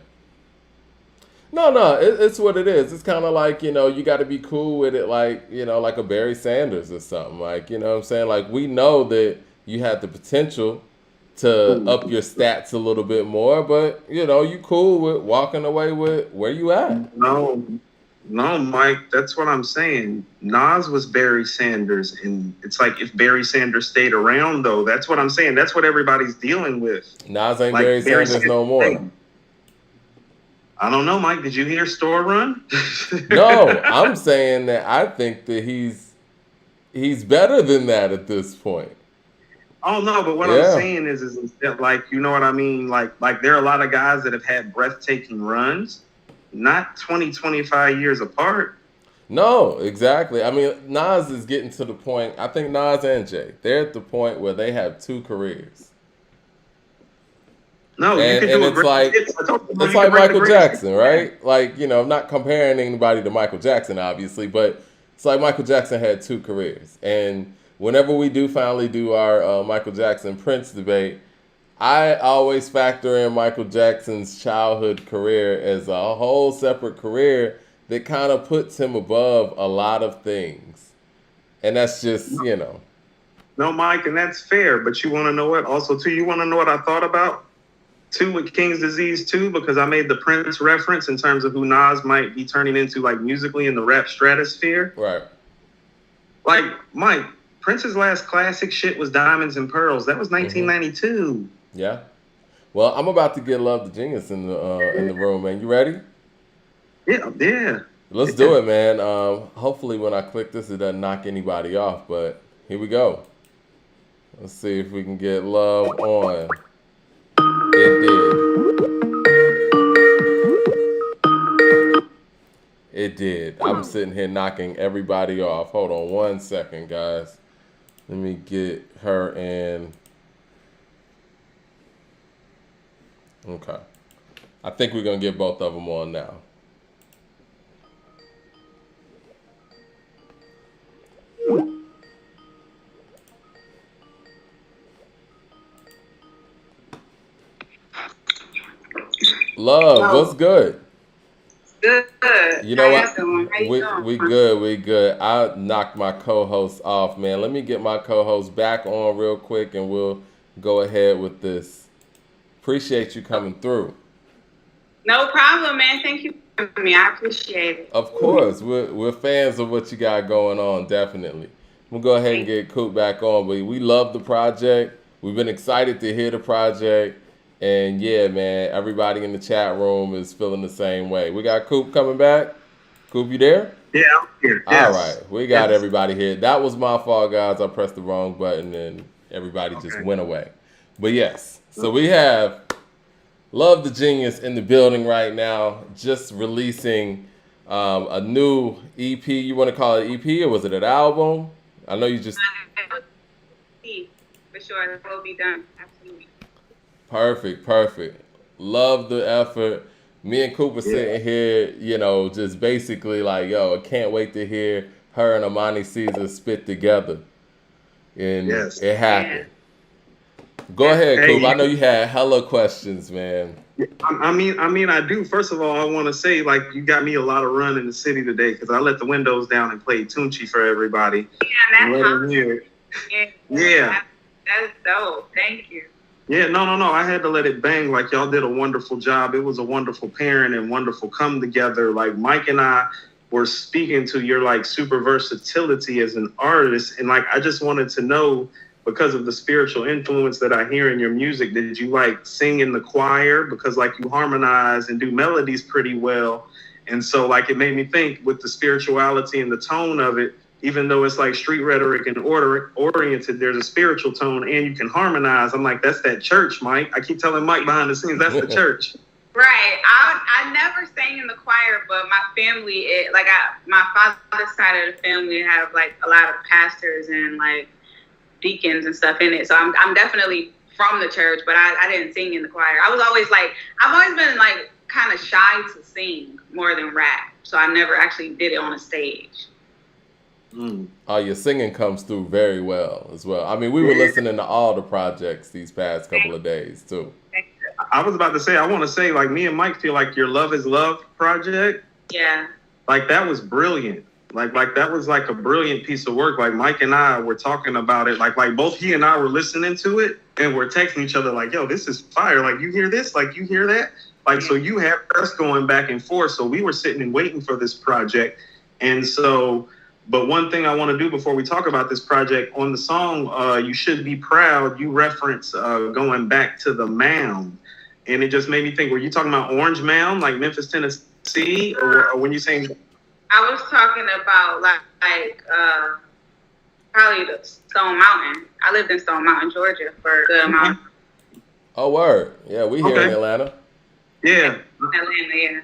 No, it's what it is. It's kind of like, you know, you got to be cool with it, like, you know, like a Barry Sanders or something. Like, you know what I'm saying? Like, we know that you have the potential to up your stats a little bit more, but, you know, you cool with walking away with where you at. No, Mike, that's what I'm saying. Nas was Barry Sanders, and it's like if Barry Sanders stayed around, though, that's what I'm saying. That's what everybody's dealing with. Nas ain't like Barry Sanders no more. I don't know, Mike. Did you hear Store Run? No, I'm saying that I think that he's better than that at this point. Oh, no, but what I'm saying is that, like, you know what I mean? Like there are a lot of guys that have had breathtaking runs. Not 20, 25 years apart. No, exactly. I mean, Nas is getting to the point. I think Nas and Jay, they're at the point where they have 2 careers. No, you can do it's like Michael Jackson, right? Like, you know, I'm not comparing anybody to Michael Jackson, obviously, but it's like Michael Jackson had 2 careers. And whenever we do finally do our Michael Jackson Prince debate, I always factor in Michael Jackson's childhood career as a whole separate career that kind of puts him above a lot of things. And that's just, you know. No, Mike, and that's fair. But you want to know what? Also, too, you want to know what I thought about, too, with King's Disease 2? Because I made the Prince reference in terms of who Nas might be turning into, like, musically in the rap stratosphere. Right. Like, Mike, Prince's last classic shit was Diamonds and Pearls. That was 1992. Yeah. Well, I'm about to get Love the Genius in the room, man. You ready? Yeah. Let's do it, man. Hopefully when I click this, it doesn't knock anybody off, but here we go. Let's see if we can get Love on. It did. It did. I'm sitting here knocking everybody off. Hold on 1 second, guys. Let me get her in. Okay. I think we're going to get both of them on now. Love, what's good? Good. You know what? We good. I knocked my co-host off, man. Let me get my co-host back on real quick and we'll go ahead with this. Appreciate you coming through. No problem, man. Thank you for having me. I appreciate it. Of course. We're fans of what you got going on, definitely. We'll go ahead and get Coop back on. But we love the project. We've been excited to hear the project. And yeah, man, everybody in the chat room is feeling the same way. We got Coop coming back. Coop, you there? Yeah, I'm here. All right. We got everybody here. That was my fault, guys. I pressed the wrong button and everybody just went away. But yes. So we have Love the Genius in the building right now, just releasing a new EP. You want to call it EP or was it an album? I know you just... For sure, that will be done. Absolutely. Perfect. Love the effort. Me and Coop are sitting here, you know, just basically like, yo, I can't wait to hear her and Amani Caesar spit together. And it happened. Go ahead, Coop. I know you had hella questions, man. I mean, I do. First of all, I want to say, like, you got me a lot of run in the city today because I let the windows down and played Tunchi for everybody. Yeah, that's awesome. Yeah. That's dope. Thank you. Yeah, no. I had to let it bang. Like, y'all did a wonderful job. It was a wonderful pairing and wonderful come together. Like, Mike and I were speaking to your, like, super versatility as an artist. And, like, I just wanted to know, because of the spiritual influence that I hear in your music, did you like sing in the choir? Because like you harmonize and do melodies pretty well. And so like it made me think with the spirituality and the tone of it, even though it's like street rhetoric and oriented, there's a spiritual tone and you can harmonize. I'm like, that's that church, Mike. I keep telling Mike behind the scenes, that's the church. Right. I never sang in the choir, but my family, my father's side of the family have like a lot of pastors and like deacons and stuff in it. So I'm definitely from the church, but I didn't sing in the choir. I've always been like kind of shy to sing more than rap. So I never actually did it on a stage. Your singing comes through very well as well. I mean, we were listening to all the projects these past couple of days too. I was about to say, I want to say, like, me and Mike feel like your Love is Love project. Yeah. Like, that was brilliant. Like that was like a brilliant piece of work. Like, Mike and I were talking about it. Like both he and I were listening to it and we're texting each other like, yo, this is fire. Like, you hear this? Like, you hear that? Like, so you have us going back and forth. So we were sitting and waiting for this project. And so, but one thing I want to do before we talk about this project, on the song, You Should Be Proud, you reference going back to the Mound. And it just made me think, were you talking about Orange Mound, like Memphis, Tennessee? Or when you saying... I was talking about like probably the Stone Mountain. I lived in Stone Mountain, Georgia for a good amount. Oh, word. Yeah, we here in Atlanta. Yeah. Atlanta, yeah.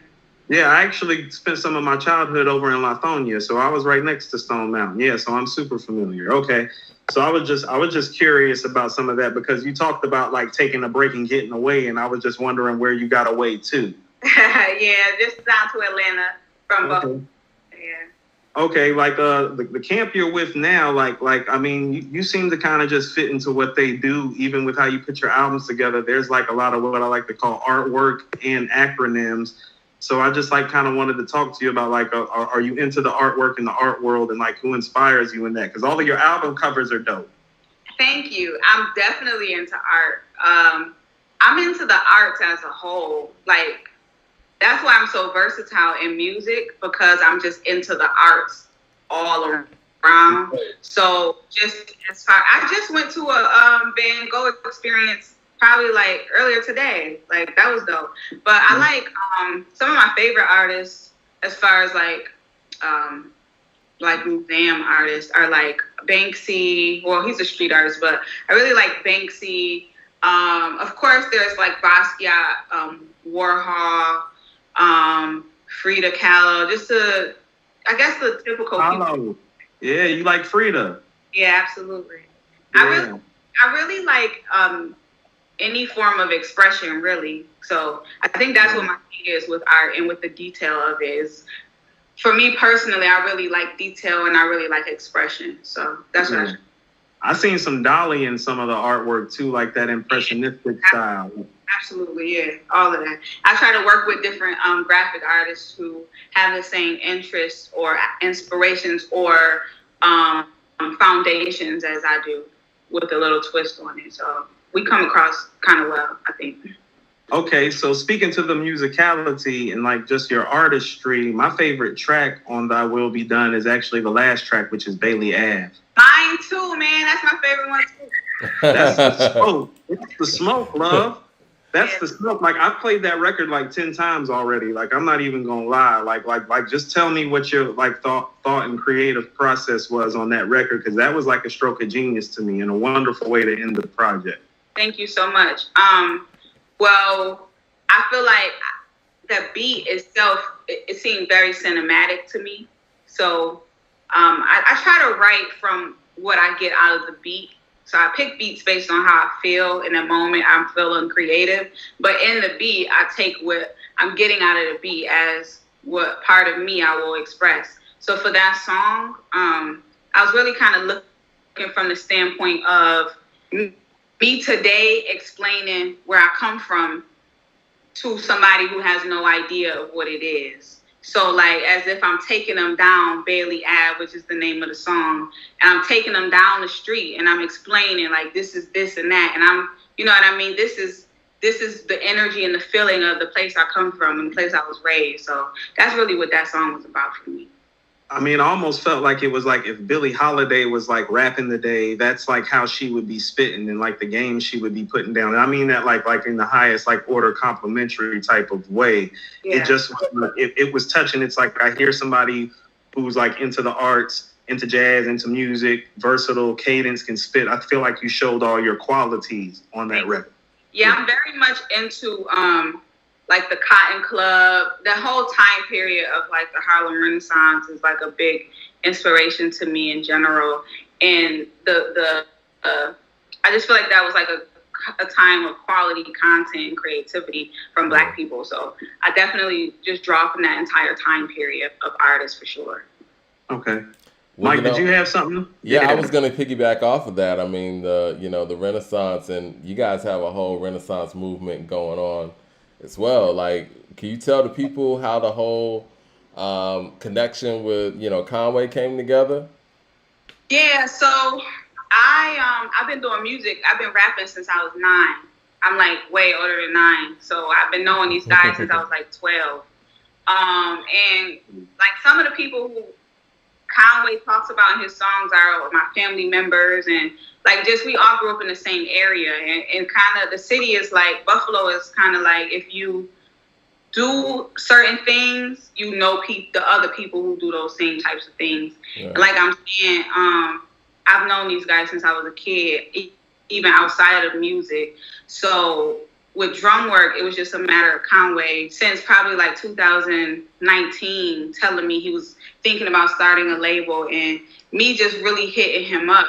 Yeah, I actually spent some of my childhood over in Lithonia, so I was right next to Stone Mountain. Yeah, so I'm super familiar. Okay. So I was just curious about some of that because you talked about like taking a break and getting away, and I was just wondering where you got away to. Yeah, just down to Atlanta from both. Yeah. Okay, like the camp you're with now, like I mean, you seem to kind of just fit into what they do, even with how you put your albums together. There's like a lot of what I like to call artwork and acronyms. So I just like kind of wanted to talk to you about like, are you into the artwork in the art world and like who inspires you in that? Because all of your album covers are dope. Thank you. I'm definitely into art. I'm into the arts as a whole. Like, that's why I'm so versatile in music, because I'm just into the arts all around. So just as far, I just went to a Van Gogh experience probably like earlier today. Like, that was dope. But I like some of my favorite artists as far as like museum artists are like Banksy. Well, he's a street artist, but I really like Banksy. Of course, there's like Basquiat, Warhol, Frida Kahlo, I guess the typical people. Yeah, you like Frida. Yeah, absolutely. Yeah. I really like any form of expression, really. So I think that's what my thing is with art and with the detail of it is, for me personally, I really like detail and I really like expression. So that's what I seen some Dali in some of the artwork too, like that impressionistic style. Absolutely, yeah, all of that. I try to work with different graphic artists who have the same interests or inspirations or foundations as I do, with a little twist on it. So we come across kind of well, I think. Okay, so speaking to the musicality and like just your artistry, my favorite track on Thy Will Be Done is actually the last track, which is Bailey Ave. Mine too, man. That's my favorite one too. That's the smoke. It's the smoke, love. That's the smoke. Like, I've played that record like 10 times already. Like, I'm not even gonna lie. Like, just tell me what your like thought and creative process was on that record, because that was like a stroke of genius to me and a wonderful way to end the project. Thank you so much. Well, I feel like the beat itself, it seemed very cinematic to me. So I try to write from what I get out of the beat. So I pick beats based on how I feel in the moment I'm feeling creative. But in the beat, I take what I'm getting out of the beat as what part of me I will express. So for that song, I was really kind of looking from the standpoint of me today explaining where I come from to somebody who has no idea of what it is. So like, as if I'm taking them down Bailey Ave, which is the name of the song, and I'm taking them down the street and I'm explaining like, this is this and that. And I'm, you know what I mean? This is the energy and the feeling of the place I come from and the place I was raised. So that's really what that song was about for me. I mean, I almost felt like it was like if Billie Holiday was like rapping today, that's like how she would be spitting and like the game she would be putting down. And I mean that like in the highest like order complimentary type of way. Yeah. It just, it was touching. It's like I hear somebody who's like into the arts, into jazz, into music, versatile, cadence, can spit. I feel like you showed all your qualities on that record. Yeah, I'm very much into like the Cotton Club, the whole time period of like the Harlem Renaissance is like a big inspiration to me in general. And I just feel like that was like a time of quality content and creativity from Black people. So I definitely just draw from that entire time period of artists for sure. Okay. Well, Mike, did you have something? Yeah, I was going to piggyback off of that. I mean, the Renaissance, and you guys have a whole Renaissance movement going on as well. Like, can you tell the people how the whole connection with, Conway came together? Yeah, so I've been doing music. I've been rapping since I was 9. I'm like way older than 9. So I've been knowing these guys since I was like 12. And like some of the people who Conway talks about in his songs are my family members, and like just we all grew up in the same area, and kind of the city is like Buffalo is kind of like if you do certain things, the other people who do those same types of things. Yeah. Like I'm saying, I've known these guys since I was a kid, even outside of music. So with drum work, it was just a matter of Conway since probably like 2019 telling me he was thinking about starting a label, and me just really hitting him up,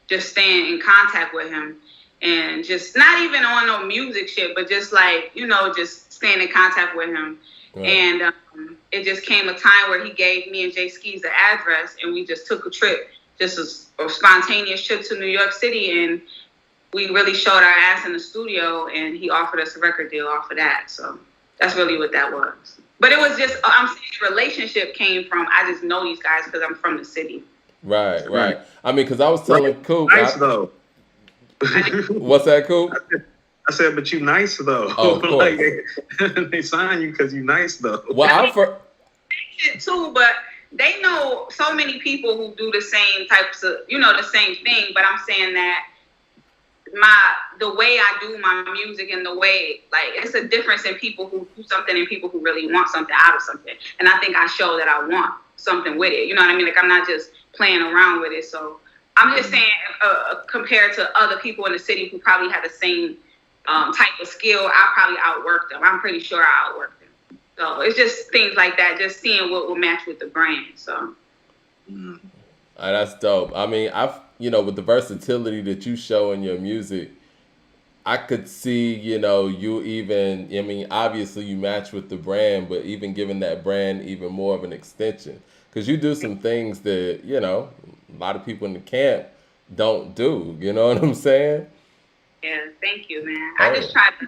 just staying in contact with him, and just not even on no music shit, but just like, just staying in contact with him. Right. And it just came a time where he gave me and Jay Skis the address, and we just took a trip, just a spontaneous trip to New York City, and we really showed our ass in the studio, and he offered us a record deal off of that. So that's really what that was. But it was just, I'm saying the relationship came from, I just know these guys because I'm from the city. Right. I mean, because I was telling Coop. Nice, though. What's that, Coop? I said, but you nice, though. Oh, of course. Like, they sign you because you nice, though. Well, shit too, but they know so many people who do the same types of, the same thing. But I'm saying that the way I do my music and the way, like, it's a difference in people who do something and people who really want something out of something. And I think I show that I want something with it. You know what I mean? Like, I'm not just playing around with it. So I'm just saying, compared to other people in the city who probably have the same type of skill, I probably outwork them. I'm pretty sure I outwork them. So it's just things like that, just seeing what will match with the brand. So. That's dope. I mean, with the versatility that you show in your music, I could see, you even, obviously you match with the brand, but even giving that brand even more of an extension. Because you do some things that, a lot of people in the camp don't do. You know what I'm saying? Yeah, thank you, man. I just try to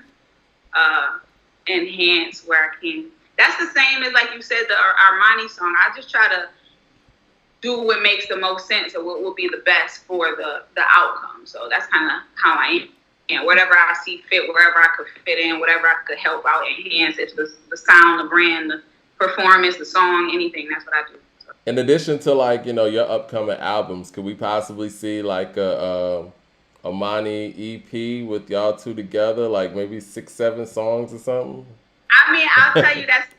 enhance where I can. That's the same as, like you said, the Armani song. I just try to do what makes the most sense or what will be the best for the outcome. So that's kind of how I am. And whatever I see fit, wherever I could fit in, whatever I could help out, enhance, if the sound, the brand, the performance, the song, anything, that's what I do. So. In addition to, like, your upcoming albums, could we possibly see like a Amani EP with y'all two together, like maybe 6-7 songs or something? I mean, I'll tell you that's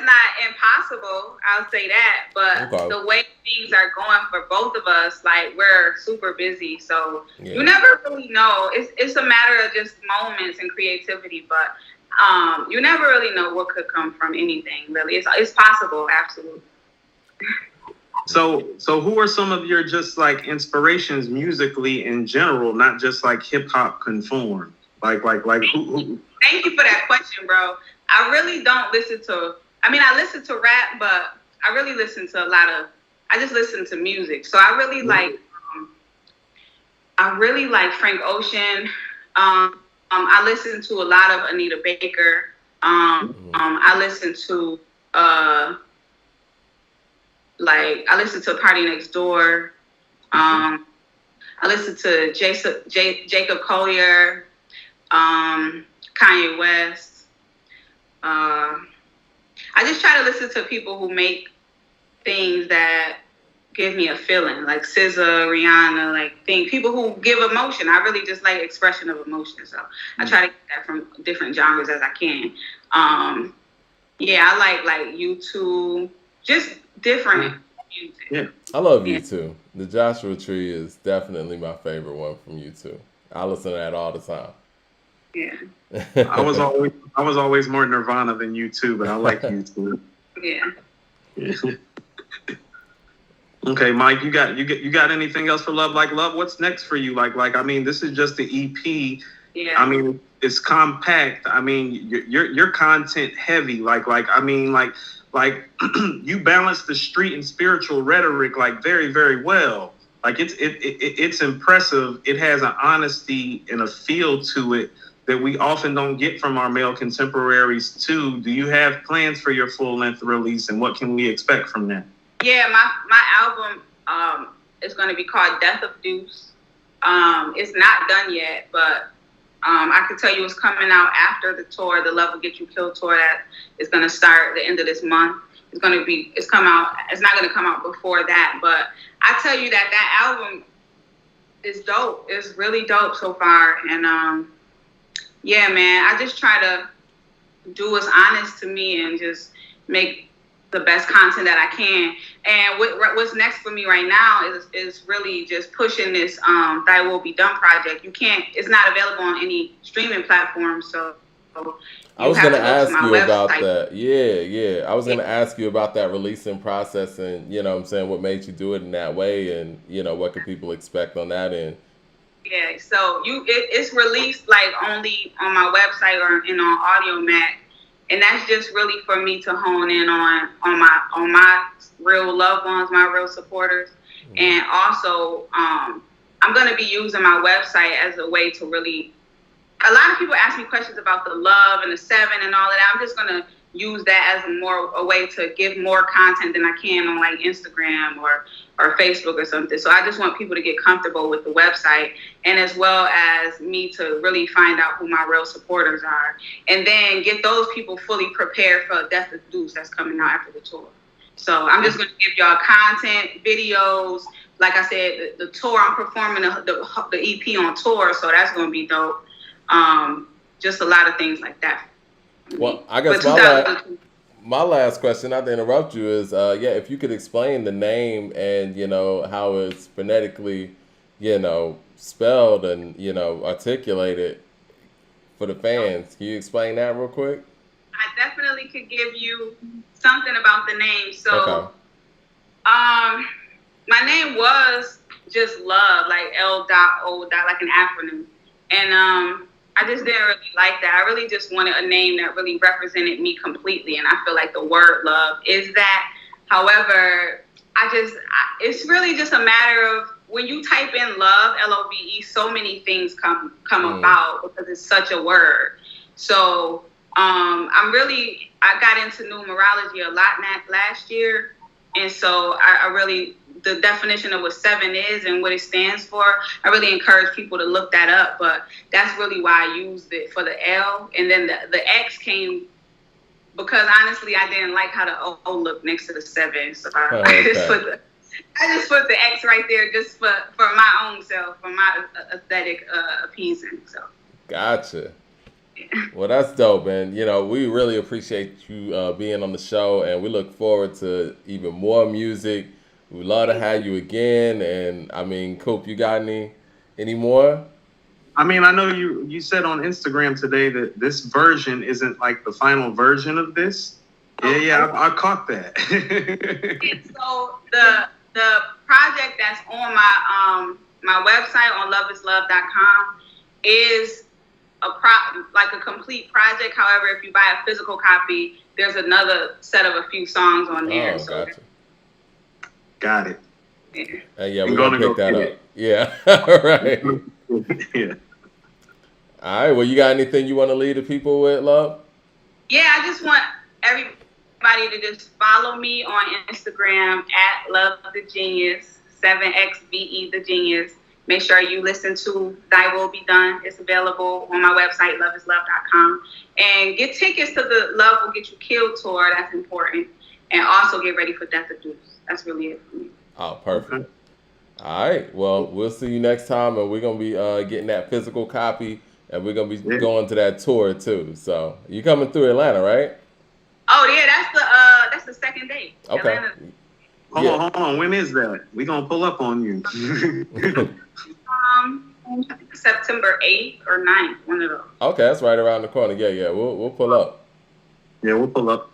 not impossible. I'll say that, but okay. The way things are going for both of us, like we're super busy, so you never really know. It's a matter of just moments and creativity, but you never really know what could come from anything. Really, it's possible, absolutely. So who are some of your just like inspirations musically in general, not just like hip hop conformed? Like who? Thank you for that question, bro. I really don't listen to. I mean, I listen to rap, but I really listen to I just listen to music. So I really like Frank Ocean. I listen to a lot of Anita Baker. I listen to I listen to Party Next Door. I listen to Jacob Collier, Kanye West. I just try to listen to people who make things that give me a feeling, like SZA, Rihanna, like people who give emotion. I really just like expression of emotion, so I try to get that from different genres as I can. I like U2, just different music. Yeah, I love U2. The Joshua Tree is definitely my favorite one from U2. I listen to that all the time. Yeah. I was always more Nirvana than you too, but I like you too. Yeah. Okay, Mike, you got anything else for Love Like Love? What's next for you? I mean, this is just the EP. Yeah. I mean, it's compact. I mean, you're content heavy. You balance the street and spiritual rhetoric very, very well. It's impressive. It has an honesty and a feel to it that we often don't get from our male contemporaries too. Do you have plans for your full length release, and what can we expect from that? Yeah, my album is going to be called Death of Deuce. It's not done yet, but I can tell you it's coming out after the tour, the Love Will Get You Killed tour that is going to start at the end of this month. It's not going to come out before that, but I tell you that album is dope. It's really dope so far. And yeah, man, I just try to do what's honest to me and just make the best content that I can. And what's next for me right now is really just pushing this Thy Will Be Done project. It's not available on any streaming platform, so I was going to ask you about that. Yeah. I was going to ask you about that releasing process and, you know what I'm saying, what made you do it in that way, and, you know, what can people expect on that end? Yeah, so it's released only on my website or on Audio Mac. And that's just really for me to hone in on my real loved ones, my real supporters. Mm-hmm. And also, I'm going to be using my website as a way to really, a lot of people ask me questions about the love and the 7 and all of that. I'm just going to use that as a way to give more content than I can on Instagram or Facebook or something. So I just want people to get comfortable with the website, and as well as me to really find out who my real supporters are, and then get those people fully prepared for Death of Deuce that's coming out after the tour. So I'm just going to give y'all content, videos. Like I said, the tour, I'm performing the EP on tour, so that's going to be dope. Just a lot of things like that. Well, I guess my last question, not to interrupt you, is if you could explain the name and, you know, how it's phonetically, you know, spelled and, you know, articulated for the fans. Can you explain that real quick? I definitely could give you something about the name. So, okay. My name was just Love, like L.O. like an acronym, and I just didn't really like that. I really just wanted a name that really represented me completely. And I feel like the word love is that. However, it's really just a matter of when you type in love, L-O-V-E, so many things come about because it's such a word. So I got into numerology a lot last year. And so I really, the definition of what 7 is and what it stands for, I really encourage people to look that up. But that's really why I used it for the L. And then the X came because honestly, I didn't like how the O looked next to the 7. So I just put the X right there just for my own self, for my aesthetic appeasing. So. Gotcha. Well, that's dope, and you know, we really appreciate you being on the show, and we look forward to even more music. We'd love to have you again, and I mean, Coop, you got any more? I mean, I know you said on Instagram today that this version isn't like the final version of this. Yeah, I caught that. So the project that's on my website on loveislove.com is a complete project. However, if you buy a physical copy, there's another set of a few songs on there. Oh, gotcha. Got it. Yeah, we're gonna pick that up. Yeah, right. Yeah. All right. Well, you got anything you want to leave the people with, Love? Yeah, I just want everybody to just follow me on Instagram at Love the Genius, 7xvethegenius. Make sure you listen to Thy Will Be Done. It's available on my website, loveislove.com. And get tickets to the Love Will Get You Killed tour. That's important. And also get ready for Death of Deuce. That's really it for me. Oh, perfect. All right. Well, we'll see you next time. And we're going to be getting that physical copy. And we're going to be going to that tour, too. So you coming through Atlanta, right? Oh, yeah. That's the second date. Okay. Atlanta. Hold on. When is that? We're going to pull up on you. I think September 8th or 9th, one of those. Okay, that's right around the corner. Yeah. We'll pull up. Yeah, we'll pull up.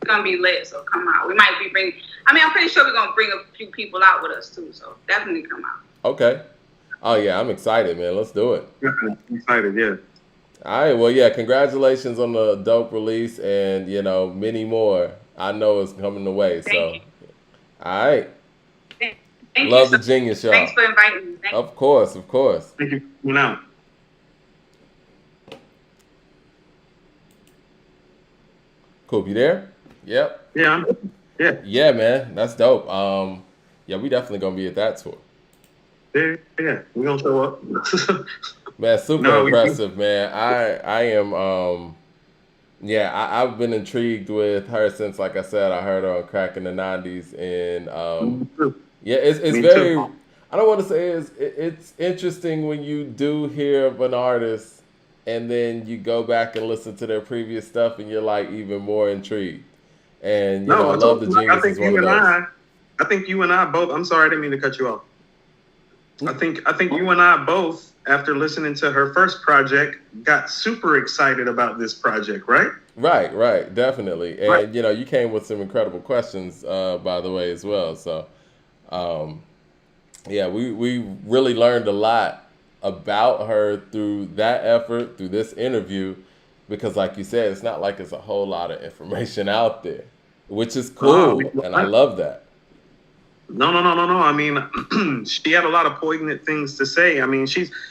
It's gonna be lit, so come out. We might be bringing. I mean, I'm pretty sure we're gonna bring a few people out with us too. So definitely come out. Okay. Oh yeah, I'm excited, man. Let's do it. I'm excited, yeah. All right. Well, yeah. Congratulations on the dope release, and many more. I know it's coming the way. Thank you. All right. Thank Love you the Genius, y'all. Thanks for inviting me. Of course. Thank you for coming out. Coop, you there? Yep. Yeah, Yeah, man. That's dope. Yeah, we definitely gonna be at that tour. yeah. We're gonna show up. Man, super No, impressive, man. I am yeah, I've been intrigued with her since, like I said, I heard her on Crack in the 90s, and yeah, it's Me very too. I don't want to say it's interesting when you do hear of an artist and then you go back and listen to their previous stuff and you're like even more intrigued. And I love the Genius is one of those. I think you and I both. I'm sorry, I didn't mean to cut you off. I think you and I both, after listening to her first project, got super excited about this project, right? Right, definitely. And you came with some incredible questions, by the way, as well. So, yeah, we really learned a lot about her through that effort, through this interview, because, like you said, it's not like it's a whole lot of information out there, which is cool, and I love that. No. I mean, she had a lot of poignant things to say. I mean,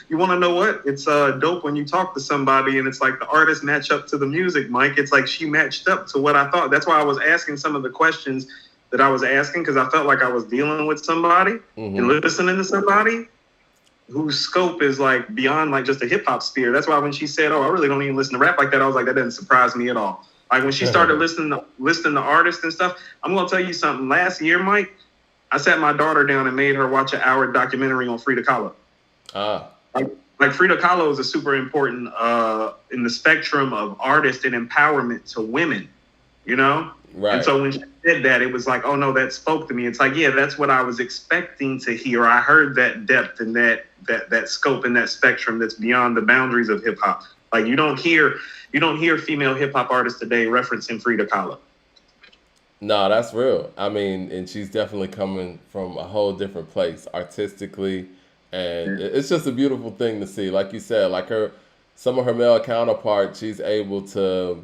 you want to know what? It's dope when you talk to somebody and it's like the artists match up to the music, Mike. It's like she matched up to what I thought. That's why I was asking some of the questions that I was asking, because I felt like I was dealing with somebody and listening to somebody whose scope is like beyond like just a hip hop sphere. That's why when she said, "Oh, I really don't even listen to rap like that," I was like, that doesn't surprise me at all. Like when she started listening to artists and stuff, I'm gonna tell you something. Last year, Mike, I sat my daughter down and made her watch an hour documentary on Frida Kahlo. Like Frida Kahlo is a super important in the spectrum of artist and empowerment to women, Right. And so when she said that, it was like, oh no, that spoke to me. It's like, yeah, that's what I was expecting to hear. I heard that depth and that scope and that spectrum that's beyond the boundaries of hip hop. Like you don't hear female hip hop artists today referencing Frida Kahlo. No, that's real. I mean, and she's definitely coming from a whole different place artistically, and it's just a beautiful thing to see. Like you said, like some of her male counterparts, she's able to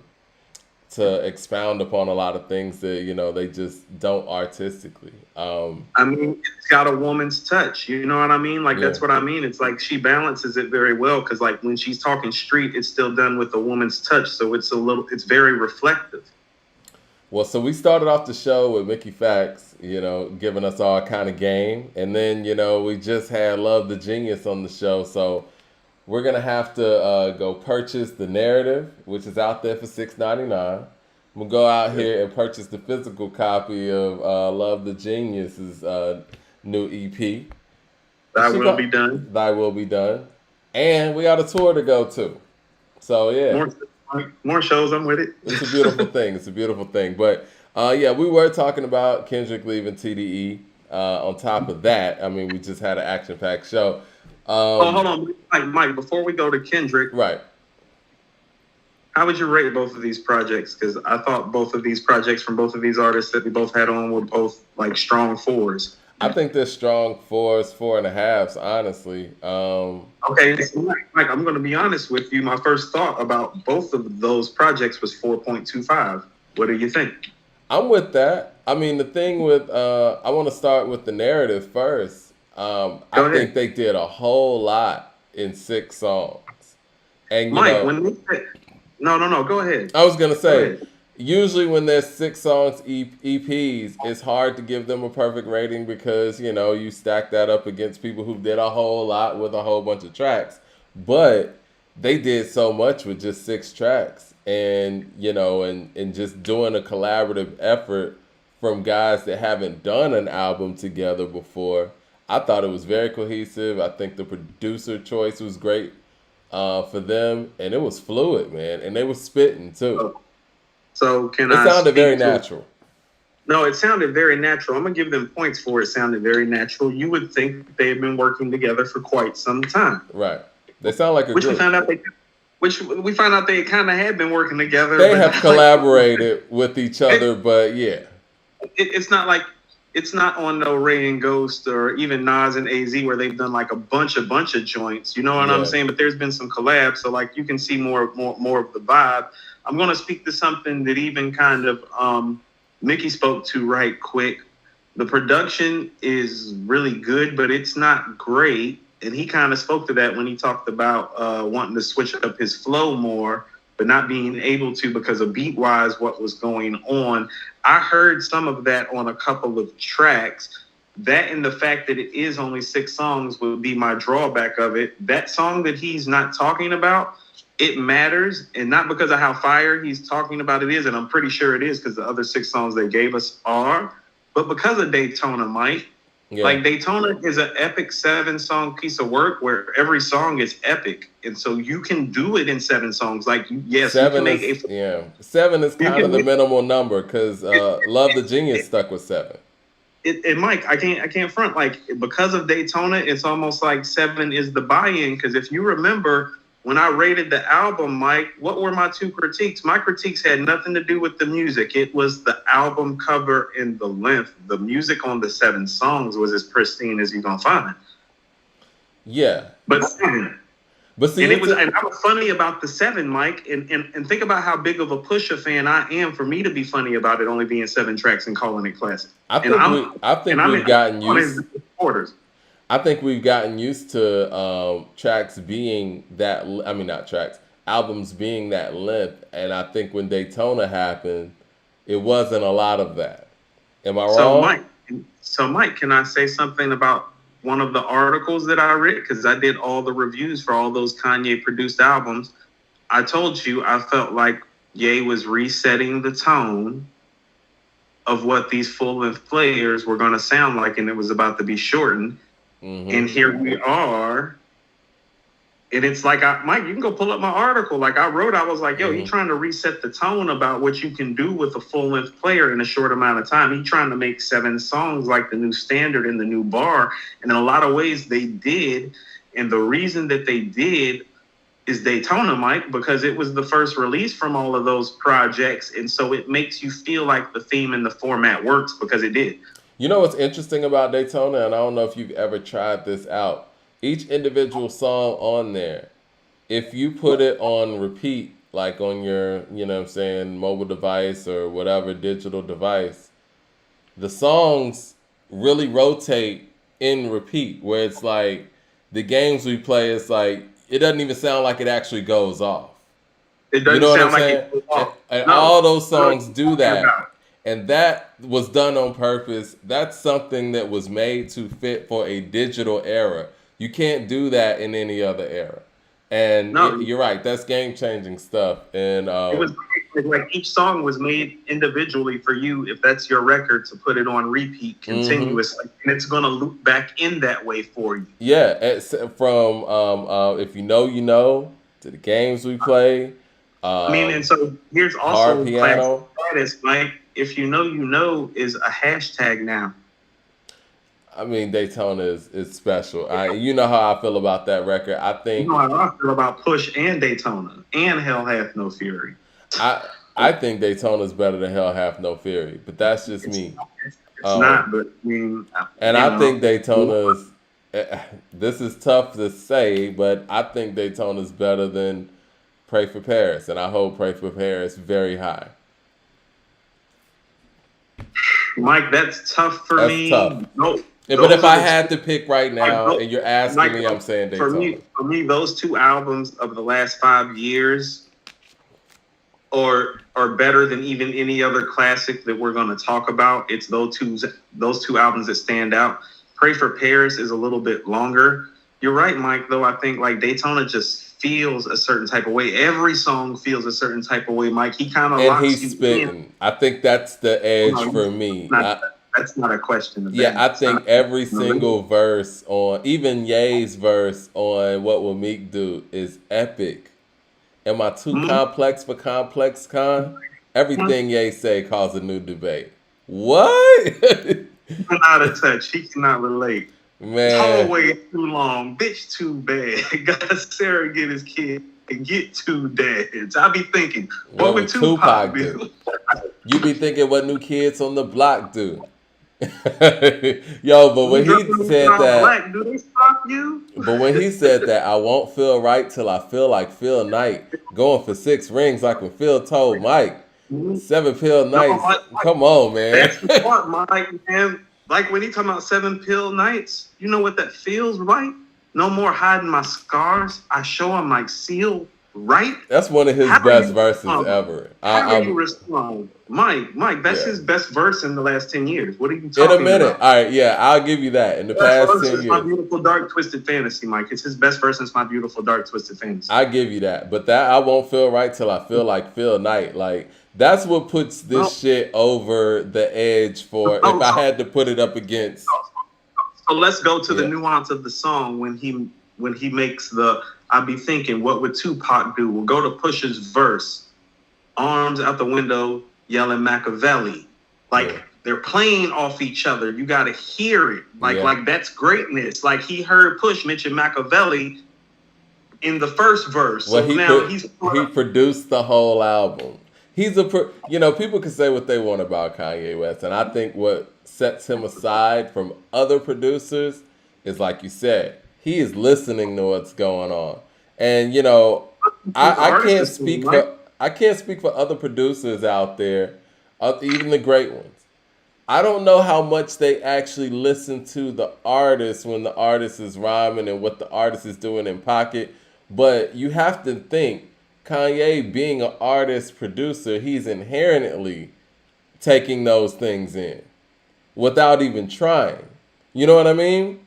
expound upon a lot of things that they just don't artistically. I mean, it's got a woman's touch. You know what I mean? Like that's what I mean. It's like she balances it very well, because like when she's talking street, it's still done with a woman's touch, so it's very reflective. Well, so we started off the show with Mickey Factz, giving us all kind of game. And then, we just had Love the Genius on the show. So we're going to have to go purchase the narrative, which is out there for $6.99. We'll go out here and purchase the physical copy of Love the Genius's new EP. Thy Will Be Done. Thy Will Be Done. And we got a tour to go to. So, yeah. More shows, I'm with it. It's a beautiful thing. It's a beautiful thing. But, yeah, we were talking about Kendrick leaving TDE. On top of that, I mean, we just had an action-packed show. Hold on. Mike, before we go to Kendrick. Right. How would you rate both of these projects? Because I thought both of these projects from both of these artists that we both had on were both, like, strong fours. I think they're strong 4s, 4.5s, honestly. Okay, Mike, I'm going to be honest with you. My first thought about both of those projects was 4.25. What do you think? I'm with that. I mean, the thing with, I want to start with the narrative first. I think they did a whole lot in 6 songs. And Mike, when they said, no, go ahead. I was going to say, usually when there's 6 songs EPs, it's hard to give them a perfect rating because, you stack that up against people who did a whole lot with a whole bunch of tracks. But they did so much with just 6 tracks. And, and just doing a collaborative effort from guys that haven't done an album together before. I thought it was very cohesive. I think the producer choice was great for them. And it was fluid, man. And they were spitting, too. So it sounded very natural. No, it sounded very natural. I'm gonna give them points for it. Sounded very natural. You would think they had been working together for quite some time. Right. They sound like a Which group. we found out they kind of had been working together. They but have not collaborated with each other, but yeah. It's not like it's not on no Ray and Ghost or even Nas and AZ where they've done like a bunch of joints. You know what I'm saying? But there's been some collabs, so like you can see more of the vibe. I'm gonna speak to something that even kind of Mickey spoke to right quick. The production is really good, but it's not great. And he kind of spoke to that when he talked about wanting to switch up his flow more, but not being able to because of beat-wise what was going on. I heard some of that on a couple of tracks. That and the fact that it is only 6 songs would be my drawback of it. That song that he's not talking about, it matters, and not because of how fire he's talking about it is, and I'm pretty sure it is because the other 6 songs they gave us are, but because of Daytona, Mike. Yeah. Like Daytona is an epic 7-song piece of work where every song is epic, and so you can do it in 7 songs. Like yes, 7 you can is, yeah. 7 is kind of the minimal number because Love the Genius stuck with 7. And Mike, I can't front, like because of Daytona, it's almost like 7 is the buy-in. Because if you remember when I rated the album, Mike, what were my 2 critiques? My critiques had nothing to do with the music. It was the album cover and the length. The music on the 7 songs was as pristine as you're gonna find. Yeah. But see, and I was funny about the 7, Mike, and think about how big of a Pusha fan I am for me to be funny about it only being 7 tracks and calling it classic. I think we've gotten used. I think we've gotten used to tracks being that. I mean, not tracks, albums being that length. And I think when Daytona happened, it wasn't a lot of that. Am I wrong? So Mike, can I say something about one of the articles that I read? Because I did all the reviews for all those Kanye produced albums. I told you I felt like Ye was resetting the tone of what these full-length players were going to sound like, and it was about to be shortened. Mm-hmm. And here we are. And it's like, Mike, you can go pull up my article. Like I wrote, I was like, yo, he's trying to reset the tone about what you can do with a full-length player in a short amount of time. He's trying to make 7 songs like the new standard and the new bar. And in a lot of ways they did. And the reason that they did is Daytona, Mike, because it was the first release from all of those projects. And so it makes you feel like the theme and the format works because it did. You know what's interesting about Daytona, and I don't know if you've ever tried this out. Each individual song on there, if you put it on repeat, like on your, you know what I'm saying, mobile device or whatever digital device, the songs really rotate in repeat, where it's like the games we play, it's like, it doesn't even sound like it actually goes off. It doesn't sound like it goes off. And all those songs do that. And that was done on purpose. That's something that was made to fit for a digital era. You can't do that in any other era. And you're right. That's game-changing stuff. And it was like each song was made individually for you, if that's your record, to put it on repeat continuously. Mm-hmm. And it's going to loop back in that way for you. Yeah. From If You Know, to the games we play. And so here's also classic status, Mike. If you know is a hashtag now. I mean, Daytona is special. You know how I feel about that record. I think. You know how I feel about Push and Daytona and Hell Hath No Fury. I think Daytona's better than Hell Hath No Fury, but that's just me. It's not, but I mean. And I think Daytona's. This is tough to say, but I think Daytona's better than Pray for Paris, and I hold Pray for Paris very high. Mike, that's tough for me. Tough. No, but if I had to pick right now, and you're asking me, I'm saying Daytona. For me, those 2 albums of the last 5 years are better than even any other classic that we're going to talk about. It's those two albums that stand out. Pray for Paris is a little bit longer. You're right, Mike, though. I think like Daytona just feels a certain type of way. Every song feels a certain type of way, Mike. He kind of locks he's spitting. In. I think that's the edge for me. That's not a question. I think every single verse on, even Ye's verse on What Will Meek Do is epic. Am I too complex for complex, Con? Everything Ye say caused a new debate. What? He's out of touch. He cannot relate. Man. Hallway too long. Bitch too bad. Got Sarah get his kid and get two dads. I be thinking, what would Tupac do? You be thinking what New Kids on the Block do. Yo, but when he said that, Black, do they stop you? But when he said that, I won't feel right till I feel like Phil Knight going for 6 rings, like when Phil told Mike, 7 pill nights. No, come on, man. That's the part, Mike, man. Like when he talking about 7 pill nights, you know what that feels like? No more hiding my scars. I show him like seal. Right? That's one of his best verses ever. How do you respond? Mike, that's his best verse in the last 10 years. What are you talking about? In a minute. All right, yeah, I'll give you that. In the past 10 years. My Beautiful Dark Twisted Fantasy, Mike. It's his best verse since My Beautiful Dark Twisted Fantasy. I give you that. But that I won't feel right till I feel like Phil Knight. Like, that's what puts this shit over the edge for if I had to put it up against. So let's go to the nuance of the song when he makes the I be thinking, what would Tupac do? We'll go to Pusha's verse. Arms out the window, yelling Machiavelli. Like, they're playing off each other. You got to hear it. Like that's greatness. Like, he heard Push mention Machiavelli in the first verse. Well, so he produced the whole album. He's people can say what they want about Kanye West. And I think what sets him aside from other producers is, like you said, he is listening to what's going on. And I can't speak for other producers out there, even the great ones. I don't know how much they actually listen to the artist when the artist is rhyming and what the artist is doing in pocket. But you have to think, Kanye being an artist producer, he's inherently taking those things in without even trying. You know what I mean?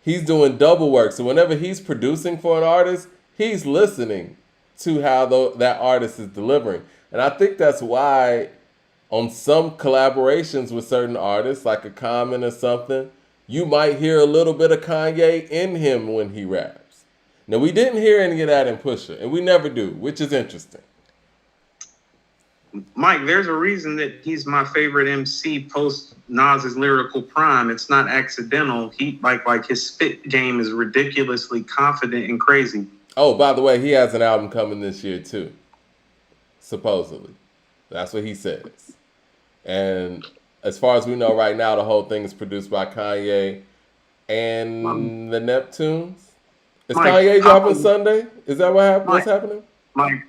He's doing double work. So whenever he's producing for an artist, he's listening to how that artist is delivering. And I think that's why on some collaborations with certain artists, like a Common or something, you might hear a little bit of Kanye in him when he raps. Now, we didn't hear any of that in Pusha, and we never do, which is interesting. Mike, there's a reason that he's my favorite MC post Nas's lyrical prime. It's not accidental. He like his spit game is ridiculously confident and crazy. Oh, by the way, he has an album coming this year too. Supposedly. That's what he says. And as far as we know right now, the whole thing is produced by Kanye and the Neptunes. Is Kanye dropping Sunday? Is that what's happening?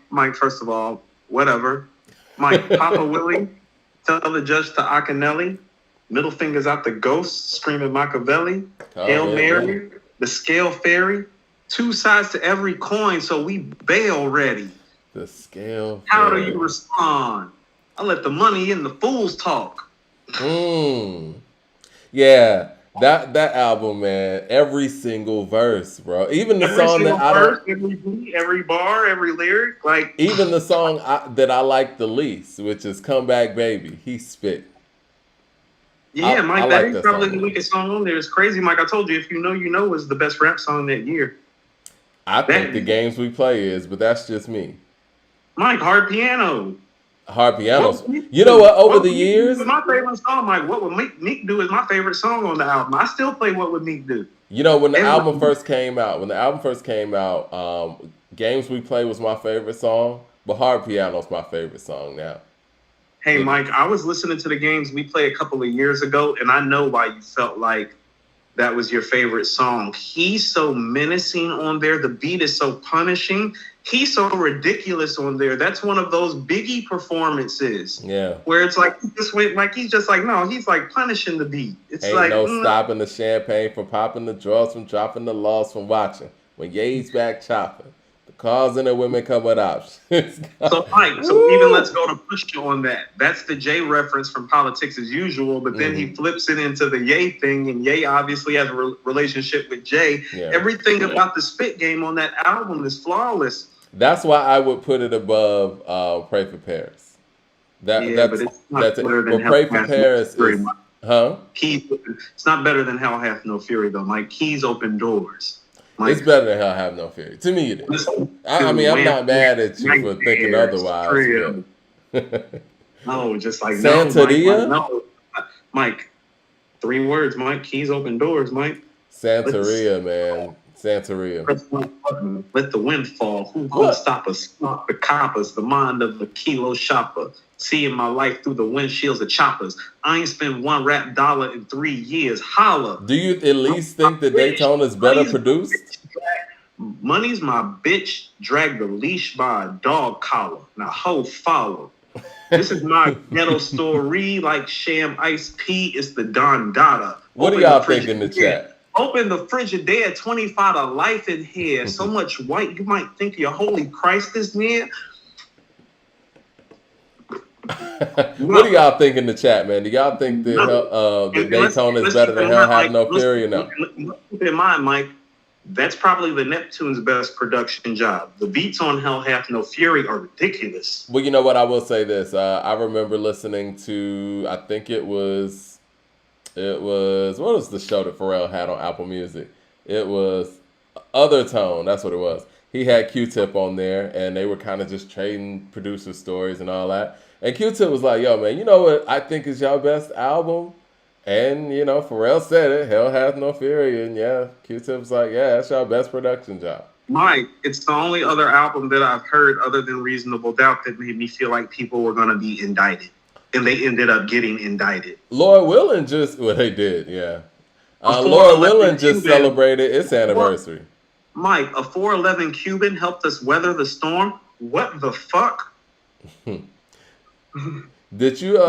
Mike, first of all, whatever. Mike, Papa Willie, tell the judge to Akinelli, middle fingers out the ghost, screaming Machiavelli, Hail Mary, the scale fairy, 2 sides to every coin, so we bail ready. The scale How do you respond? I let the money in the fools talk. Yeah, that album, man, every single verse, bro. Even the song that I don't... Every beat, every bar, every lyric, like... Even the song that I like the least, which is Come Back Baby, he spit. Yeah, Mike, that is probably the weakest song on there. It's crazy, Mike. I told you, If You Know was the best rap song that year. I think The Games We Play is, but that's just me. Mike, Hard Piano. Hard Pianos. You know what? Over the years, my favorite song, Mike. What Would Meek Do is my favorite song on the album. I still play What Would Meek Do. You know, when the album first came out, Games We Play was my favorite song, but Hard Piano's my favorite song now. Hey, Mike, I was listening to The Games We Play a couple of years ago, and I know why you felt like that was your favorite song. He's so menacing on there. The beat is so punishing. He's so ridiculous on there. That's one of those Biggie performances. Yeah. Where it's like, he's just like, no, he's like punishing the beat. It's Ain't like, no stopping the champagne from popping the draws, from dropping the laws, from watching. When Ye's back chopping. The cars and the women come with options. So, Mike, even let's go to Pusha on that. That's the Jay reference from Politics as Usual, but then he flips it into the Ye thing, and Ye obviously has a relationship with Jay. Yeah. Everything about the spit game on that album is flawless. That's why I would put it above Pray for Paris. But it's not better than Pray for Paris is, it's not better than Hell Hath No Fury, though, Mike. Keys open doors. Mike. It's better than Hell Have No Fury. To me, it is. I mean, I'm not mad at you for thinking otherwise. No, just like Santeria? No. Mike, 3 words, Mike. Keys open doors, Mike. Santeria, man. Santeria. Let the wind fall. Who gonna stop us? Stop the coppers, the mind of a kilo shopper. Seeing my life through the windshields of choppers. I ain't spent $1 rap dollar in 3 years. Holla. Do you at least think that Daytona's better produced? Money's my bitch. Drag the leash by a dog collar. Now ho follow. This is my ghetto story. Like Sham Ice P. It's the Don Dada. What do y'all think in the chat? Open the Frigidaire, 25 to life in here. So much white, you might think your holy Christ is near. What do y'all think in the chat, man? Do y'all think that Daytona is better than Hell Have No Fury or no? Keep in mind, Mike, that's probably the Neptune's best production job. The beats on Hell Have No Fury are ridiculous. Well, you know what? I will say this. I remember listening to, I think it was, what was the show that Pharrell had on Apple Music? It was Other Tone. That's what it was. He had Q-Tip on there, and they were kind of just trading producer stories and all that. And Q-Tip was like, yo, man, you know what I think is your best album? And, you know, Pharrell said it, Hell Hath No Fury. And, yeah, Q-Tip was like, yeah, that's your best production job. Mike, it's the only other album that I've heard other than Reasonable Doubt that made me feel like people were going to be indicted. And they ended up getting indicted. Laura Willing they did, yeah. Laura Willing just celebrated its anniversary. Mike, a 411 Cuban helped us weather the storm? What the fuck? Did you,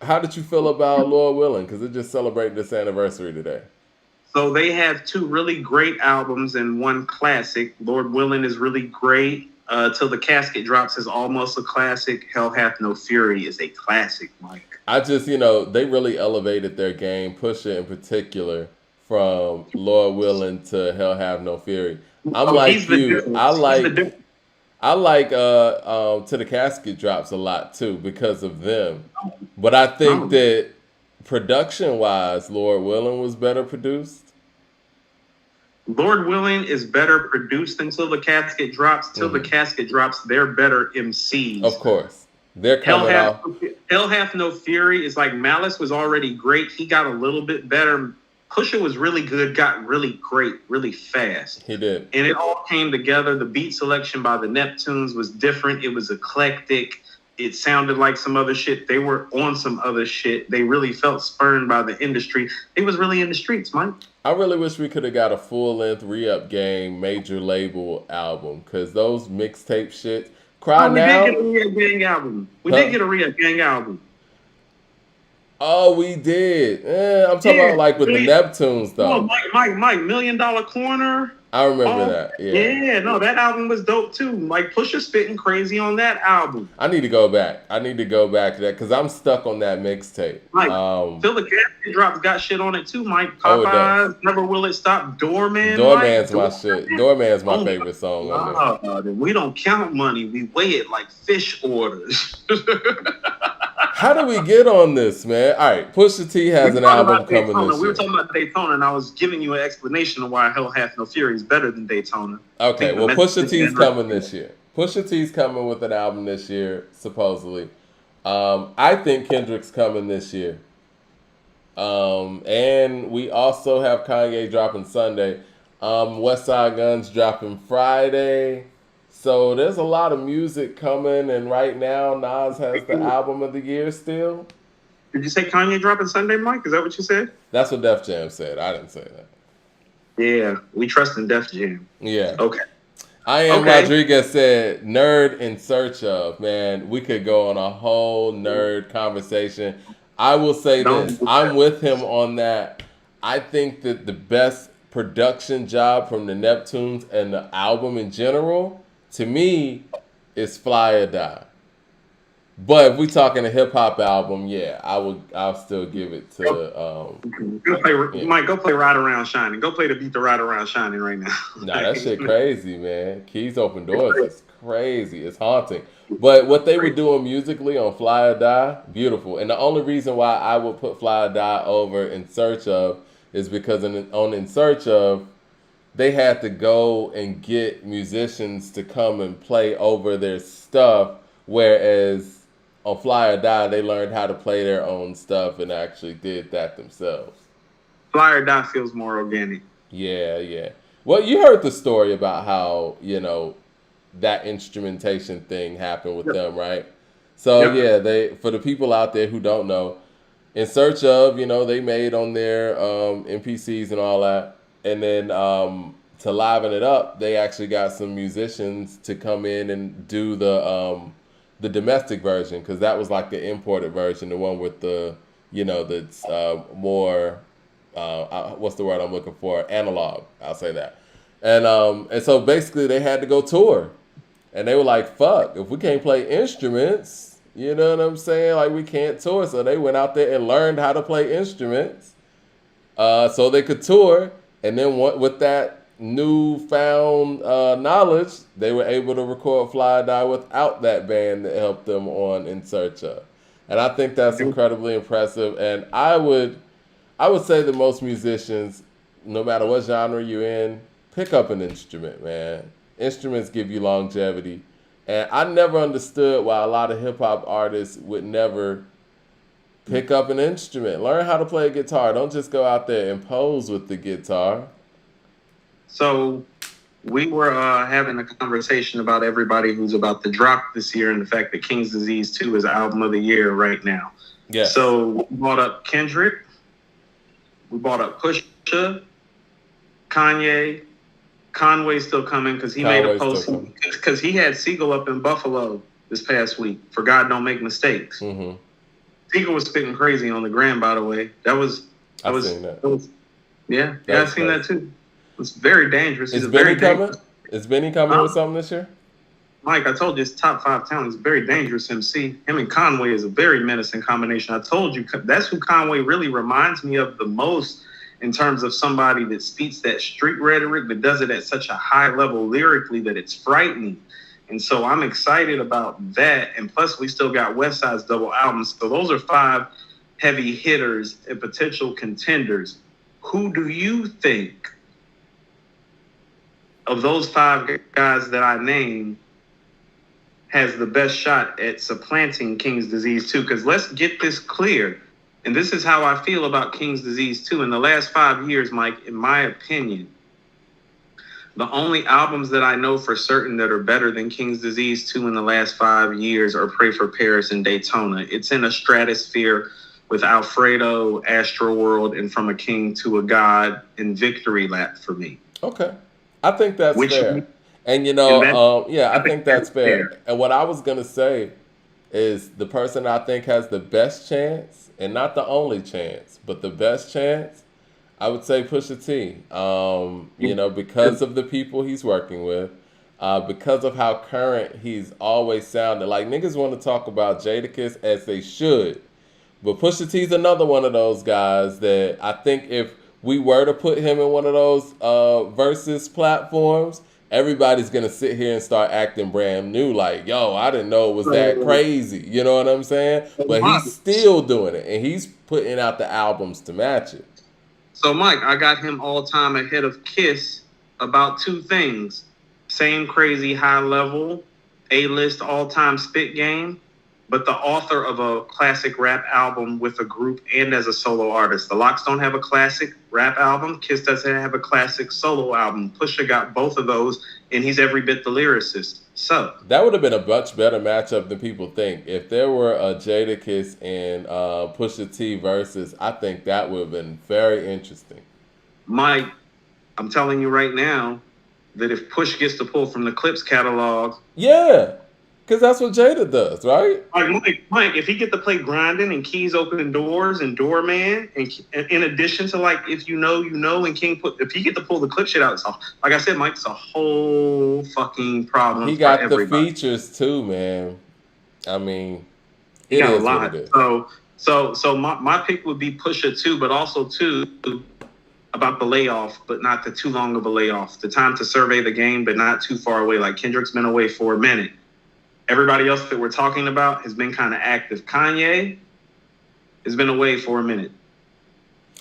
how did you feel about Laura Willing? Because it just celebrated its anniversary today. So they have 2 really great albums and 1 classic. Lord Willing is really great. Till the Casket Drops is almost a classic. Hell Hath No Fury is a classic, Mike. I just, they really elevated their game, Pusha in particular, from Lord Willing to Hell Have No Fury. I'm like you. I like To the Casket Drops a lot too because of them. But I think that production-wise, Lord Willing was better produced. Lord Willing is better produced until the Casket Drops. Till the Casket Drops, they're better MCs. Of course. They're coming out. Hell Hath No Fury is like Malice was already great. He got a little bit better. Pusha was really good, got really great, really fast. He did. And it all came together. The beat selection by the Neptunes was different. It was eclectic. It sounded like some other shit. They were on some other shit. They really felt spurned by the industry. It was really in the streets, Mike. I really wish we could have got a full-length Re-Up Gang major label album because those mixtape shit. Cry Now. We did get a Re-Up Gang album. We did get a Re-Up Gang album. Oh, we did. I'm talking about like with the Neptunes though. Oh, Mike, $1 Million Corner. I remember that. Yeah, no, that album was dope too. Like Pusha spitting crazy on that album. I need to go back to that because I'm stuck on that mixtape. Mike, Till the Casket Drops got shit on it too, Mike. Popeyes, Never Will It Stop, Doorman. Doorman's my shit. Doorman's my favorite song on there. We don't count money. We weigh it like fish orders. How do we get on this, man? All right, Pusha T has an album coming this year. We were talking about Daytona, and I was giving you an explanation of why Hell Hath No Fury is better than Daytona. Okay, well, Pusha T's coming this year. Pusha T's coming with an album this year, supposedly. I think Kendrick's coming this year. And we also have Kanye dropping Sunday. West Side Gun's dropping Friday. So there's a lot of music coming, and right now Nas has the album of the year still. Did you say Kanye dropping Sunday, Mike? Is that what you said? That's what Def Jam said. I didn't say that. Yeah, we trust in Def Jam. Yeah. Okay. Rodriguez said, nerd in search of. Man, we could go on a whole nerd conversation. I will say this. I'm with him on that. I think that the best production job from the Neptunes and the album in general, to me, is Fly or Die. But if we talking a hip hop album, yeah, I'll still give it to Mike, go play Ride Around Shining. Go play the beat to Ride Around Shining right now. Nah, that shit crazy, man. Keys Open Doors is crazy. It's haunting. But what they were doing musically on Fly or Die, beautiful. And the only reason why I would put Fly or Die over In Search Of is because on In Search Of, they had to go and get musicians to come and play over their stuff, whereas on Fly or Die, they learned how to play their own stuff and actually did that themselves. Fly or Die feels more organic. Yeah, yeah. Well, you heard the story about how, that instrumentation thing happened with them, right? So, yeah, for the people out there who don't know, In Search Of, they made on their MPCs and all that. And then to liven it up, they actually got some musicians to come in and do the domestic version, because that was like the imported version, the one with the, that's more, what's the word I'm looking for? Analog, I'll say that. And so basically they had to go tour. And they were like, fuck, if we can't play instruments, you know what I'm saying? Like, we can't tour. So they went out there and learned how to play instruments so they could tour. And then with that newfound knowledge, they were able to record Fly or Die without that band that helped them on In Search Of. And I think that's incredibly impressive. And I would say that most musicians, no matter what genre you're in, pick up an instrument, man. Instruments give you longevity. And I never understood why a lot of hip-hop artists would never pick up an instrument. Learn how to play a guitar. Don't just go out there and pose with the guitar. So we were having a conversation about everybody who's about to drop this year and the fact that King's Disease 2 is album of the year right now. Yeah. So we brought up Kendrick. We brought up Pusha, Kanye. Conway's still coming because he made a post because he had Siegel up in Buffalo this past week for God Don't Make Mistakes. Mm-hmm. Siegel was spitting crazy on the gram, by the way. I've seen that. Yeah, I've seen that too. It's very dangerous. Is Benny coming? Is Benny coming with something this year? Mike, I told you it's top 5 talent. He's a very dangerous MC. Him and Conway is a very menacing combination. I told you that's who Conway really reminds me of the most in terms of somebody that speaks that street rhetoric, but does it at such a high level lyrically that it's frightening. And so I'm excited about that. And plus, we still got West Side's double albums. So those are 5 heavy hitters and potential contenders. Who do you think of those 5 guys that I named has the best shot at supplanting King's Disease 2? Because let's get this clear. And this is how I feel about King's Disease 2. In the last 5 years, Mike, in my opinion, the only albums that I know for certain that are better than King's Disease 2 in the last 5 years are Pray for Paris and Daytona. It's in a stratosphere with Alfredo, Astroworld, and From a King to a God and Victory Lap for me. Okay. I think that's fair. And, I think that's fair. And what I was going to say is the person I think has the best chance, and not the only chance, but the best chance, I would say Pusha T. Because of the people he's working with, because of how current he's always sounded. Like, niggas want to talk about Jadakiss as they should, but Pusha T's another one of those guys that I think if we were to put him in one of those versus platforms, everybody's going to sit here and start acting brand new. Like, yo, I didn't know it was that crazy. You know what I'm saying? But he's still doing it, and he's putting out the albums to match it. So, Mike, I got him all time ahead of Kiss about 2 things. Same crazy high level, A-list all-time spit game, but the author of a classic rap album with a group and as a solo artist. The Lox don't have a classic rap album. Kiss doesn't have a classic solo album. Pusha got both of those, and he's every bit the lyricist. So that would have been a much better matchup than people think. If there were a Jadakiss and Pusha T versus, I think that would have been very interesting. Mike, I'm telling you right now that if Push gets to pull from the Clips catalog, yeah. Because that's what Jada does, right? Mike, if he get to play Grinding and Keys Opening Doors and Doorman, and in addition to like If You Know, You Know, and if he get to pull the clip shit out, it's like I said, Mike, it's a whole fucking problem. He got the features too, man. I mean, he got a lot. So my pick would be Pusha too, but also too about the layoff, but not the too long of a layoff. The time to survey the game, but not too far away. Like Kendrick's been away for a minute. Everybody else that we're talking about has been kind of active. Kanye has been away for a minute,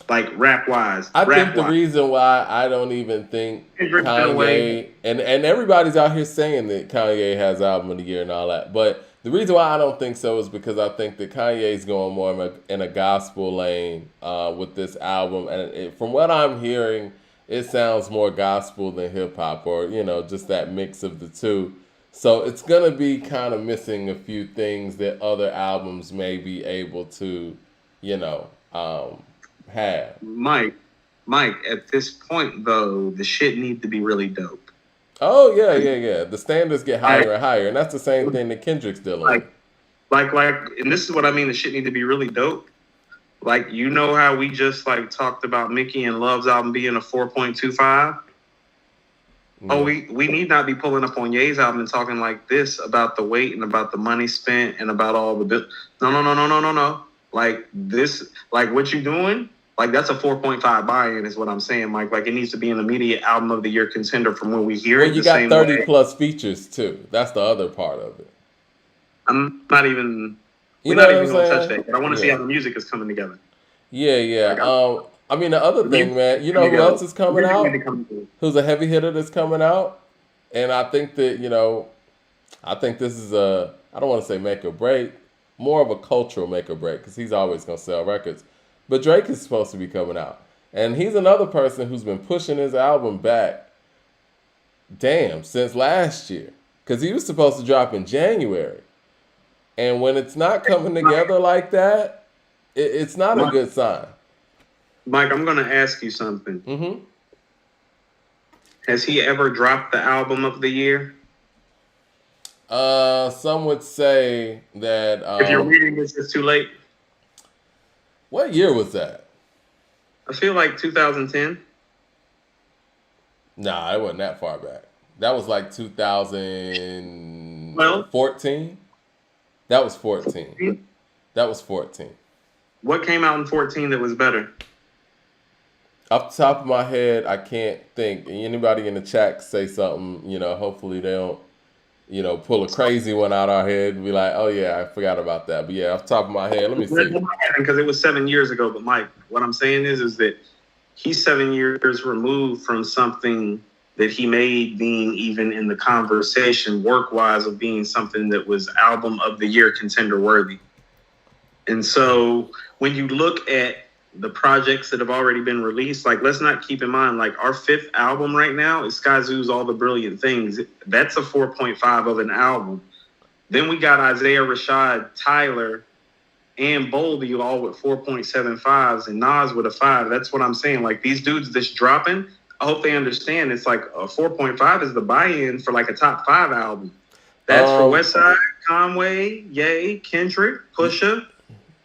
like rap-wise. I think the reason why I don't even think Kanye, and everybody's out here saying that Kanye has album of the year and all that, but The reason why I don't think so is because I think that Kanye's going more in a gospel lane with this album, and from what I'm hearing, it sounds more gospel than hip hop, or just that mix of the two. So it's gonna be kind of missing a few things that other albums may be able to, have. Mike, at this point though, the shit need to be really dope. Oh yeah. The standards get higher and higher, and that's the same thing that Kendrick's dealing with. Like, and this is what I mean. The shit need to be really dope. Like, how we just talked about Mickey and Love's album being a 4.25. Yeah. Oh, we need not be pulling up on Ye's album and talking like this about the weight and about the money spent and about all the bill. No. Like this, what you doing? Like, that's a 4.5 buy-in is what I'm saying, Mike. Like, it needs to be an immediate album of the year contender from when we hear it. Well, you got 30 plus features too. That's the other part of it. I'm not even. We're not even gonna touch that. But I want to see how the music is coming together. Yeah. I mean, the other thing, man. Who else is coming out? Who's a heavy hitter that's coming out? And I think that I think this is I don't want to say make or break, more of a cultural make or break, because he's always gonna sell records. But Drake is supposed to be coming out, and he's another person who's been pushing his album back. Since last year, because he was supposed to drop in January. And when it's not coming together like that, it's not a good sign. Mike, I'm going to ask you something. Mm-hmm. Has he ever dropped the album of the year? Some would say that... if you're reading this, it's too late. What year was that? I feel like 2010. Nah, it wasn't that far back. That was like 2014. That was 14. That was 14. What came out in 14 that was better? Off the top of my head, I can't think. Anybody in the chat say something, hopefully they don't, pull a crazy one out our head and be like, oh yeah, I forgot about that. But yeah, off the top of my head, let me see. Because it was 7 years ago. But Mike, what I'm saying is that he's 7 years removed from something that he made being even in the conversation work-wise of being something that was album of the year contender worthy. And so when you look at the projects that have already been released, let's not keep in mind, our fifth album right now is Sky Zoo's All the Brilliant Things. That's a 4.5 of an album. Then we got Isaiah Rashad, Tyler, and Boldy all with 4.75s and Nas with a 5. That's what I'm saying. These dudes that's dropping, I hope they understand it's a 4.5 is the buy-in for a top 5 album. That's for Westside, Conway, Ye, Kendrick, Pusha.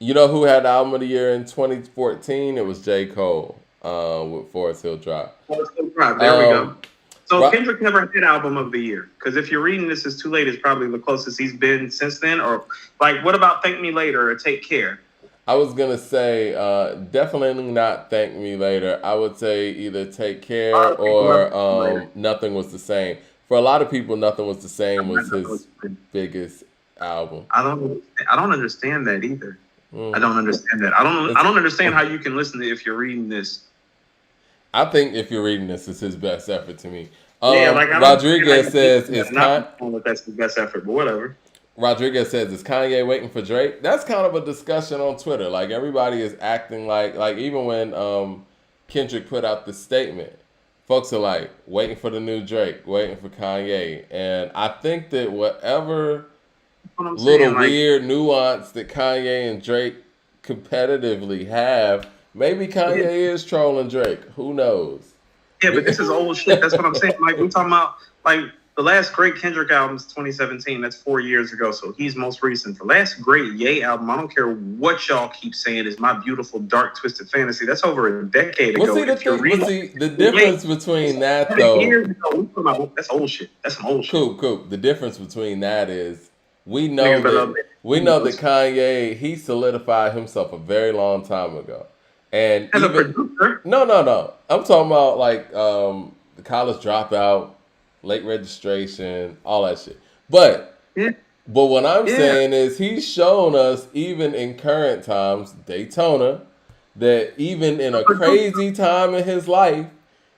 You know who had the album of the year in 2014? It was J. Cole with Forest Hill Drive. Forest Hill Drive, there we go. So Kendrick never had album of the year. Because if you're reading This Is Too Late, it's probably the closest he's been since then. Or what about Thank Me Later or Take Care? I was going to say definitely not Thank Me Later. I would say either Take Care or Nothing Was the Same. For a lot of people, Nothing Was the Same was his biggest album. I don't understand that either. I don't understand that. I don't understand how you can listen to If You're Reading This. I think If You're Reading This is his best effort to me. Rodriguez says it's not that's the best effort, but whatever. Rodriguez says, is Kanye waiting for Drake? That's kind of a discussion on Twitter. Everybody is acting like even when Kendrick put out the statement, folks are waiting for the new Drake, waiting for Kanye. And I think that whatever little weird nuance that Kanye and Drake competitively have, maybe Kanye is trolling Drake. Who knows? Yeah, but this is old shit. That's what I'm saying. We're talking about the last great Kendrick album is 2017. That's 4 years ago. So he's most recent. The last great Ye album, I don't care what y'all keep saying, is My Beautiful Dark Twisted Fantasy. That's over a decade ago. The difference between that, though. That's old shit. That's some old shit. Cool. The difference between that is we know that Kanye, he solidified himself a very long time ago. And as a producer? No. I'm talking about the College Dropout, Late Registration, all that shit. But what I'm saying is he's shown us, even in current times, Daytona, that even in a crazy time in his life,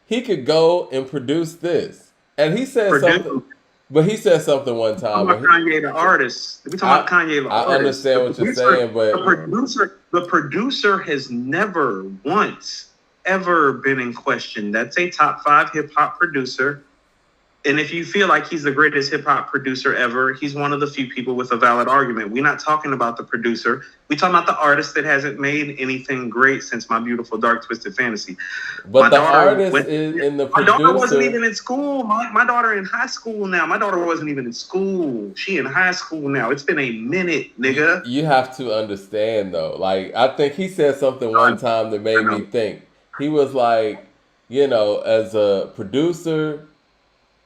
he could go and produce this. And he said something. But he said something one time. We're talking about Kanye the artist. We're talking about Kanye the artist. I understand what you're saying, but the producer has never once ever been in question. That's a top 5 hip hop producer. And if you feel like he's the greatest hip hop producer ever, he's one of the few people with a valid argument. We're not talking about the producer. We're talking about the artist that hasn't made anything great since My Beautiful Dark Twisted Fantasy. But the artist is in the producer. My daughter wasn't even in school. My daughter in high school now. My daughter wasn't even in school. She in high school now. It's been a minute, nigga. You have to understand though. Like, I think he said something one time that made me think. He was like, you know, as a producer,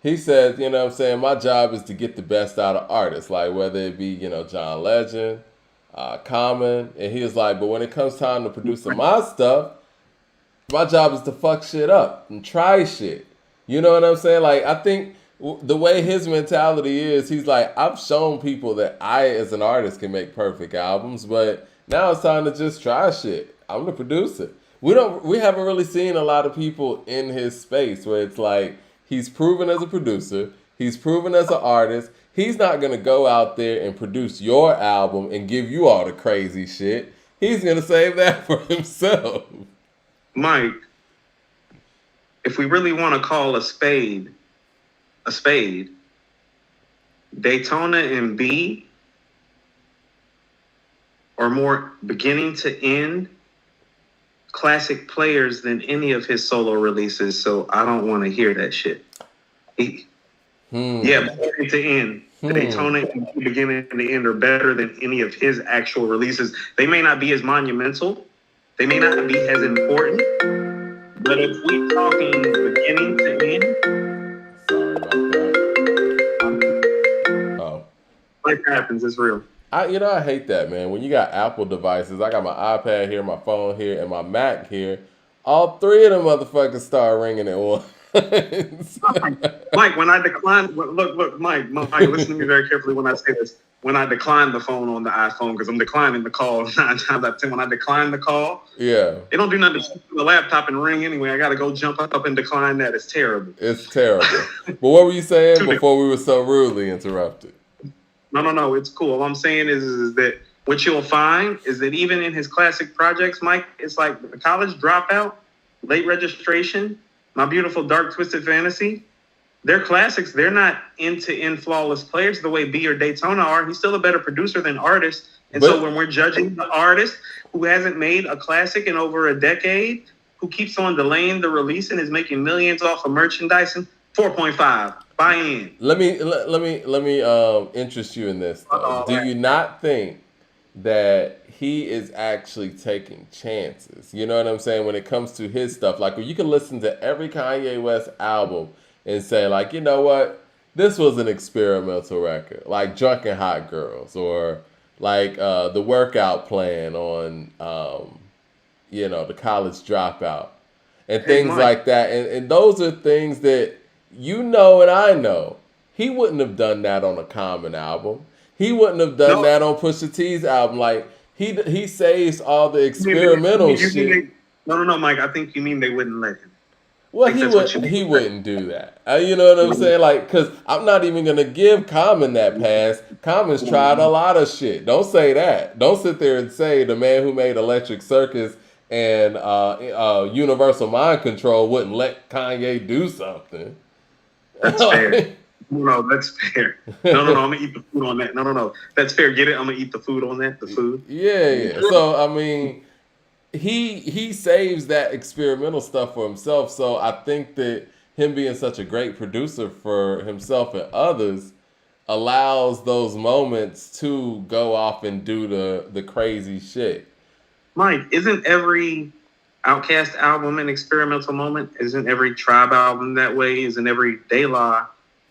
he said, you know what I'm saying, my job is to get the best out of artists, like whether it be, you know, John Legend, Common. And he was like, but when it comes time to producing my stuff, my job is to fuck shit up and try shit. You know what I'm saying? Like, I think the way his mentality is, he's like, I've shown people that I, as an artist, can make perfect albums, but now it's time to just try shit. I'm the producer. We haven't really seen a lot of people in his space where it's like, he's proven as a producer. He's proven as an artist. He's not going to go out there and produce your album and give you all the crazy shit. He's going to save that for himself. Mike, if we really want to call a spade, Daytona and B are more beginning to end classic players than any of his solo releases, so I don't want to hear that shit. Yeah, beginning to end. The Daytona and beginning to end are better than any of his actual releases. They may not be as monumental. They may not be as important. But if we talking beginning to end... Sorry about that. Oh. Life happens, it's real. I hate that, man. When you got Apple devices, I got my iPad here, my phone here, and my Mac here. All 3 of them motherfuckers start ringing at once. Mike, when I decline, look, Mike, listen to me very carefully when I say this. When I decline the phone on the iPhone, because I'm declining the call 9 times out of 10. When I decline the call, yeah, it don't do nothing to the laptop and ring anyway. I got to go jump up and decline that. It's terrible. It's terrible. But what were you saying before we were so rudely interrupted? No, it's cool. All I'm saying is that what you'll find is that even in his classic projects, Mike, it's like The College Dropout, Late Registration, My Beautiful Dark Twisted Fantasy. They're classics. They're not end-to-end flawless players the way B or Daytona are. He's still a better producer than artist. And so when we're judging the artist who hasn't made a classic in over a decade, who keeps on delaying the release and is making millions off of merchandising, 4.5. Buy in. Let me interest you in this though. Do you not think that he is actually taking chances? You know what I'm saying? When it comes to his stuff, like when you can listen to every Kanye West album and say, like, you know what, this was an experimental record, like Drunken Hot Girls, or like the Workout Plan on, The College Dropout, and things like that. And those are things that, you know, and I know, he wouldn't have done that on a Common album. He wouldn't have done that on Pusha T's album. Like, he saves all the experimental shit. No, Mike. I think you mean they wouldn't let him. Well, he wouldn't do that. You know what I'm saying? Like, because I'm not even going to give Common that pass. Common's tried a lot of shit. Don't say that. Don't sit there and say the man who made Electric Circus and Universal Mind Control wouldn't let Kanye do something. That's fair. No, that's fair. No, I'm gonna eat the food on that. No, that's fair. Get it? I'm gonna eat the food on that. The food. Yeah. So I mean, he saves that experimental stuff for himself. So I think that him being such a great producer for himself and others allows those moments to go off and do the crazy shit. Mike, isn't every Outkast album an experimental moment? Isn't every Tribe album that way? Isn't every De La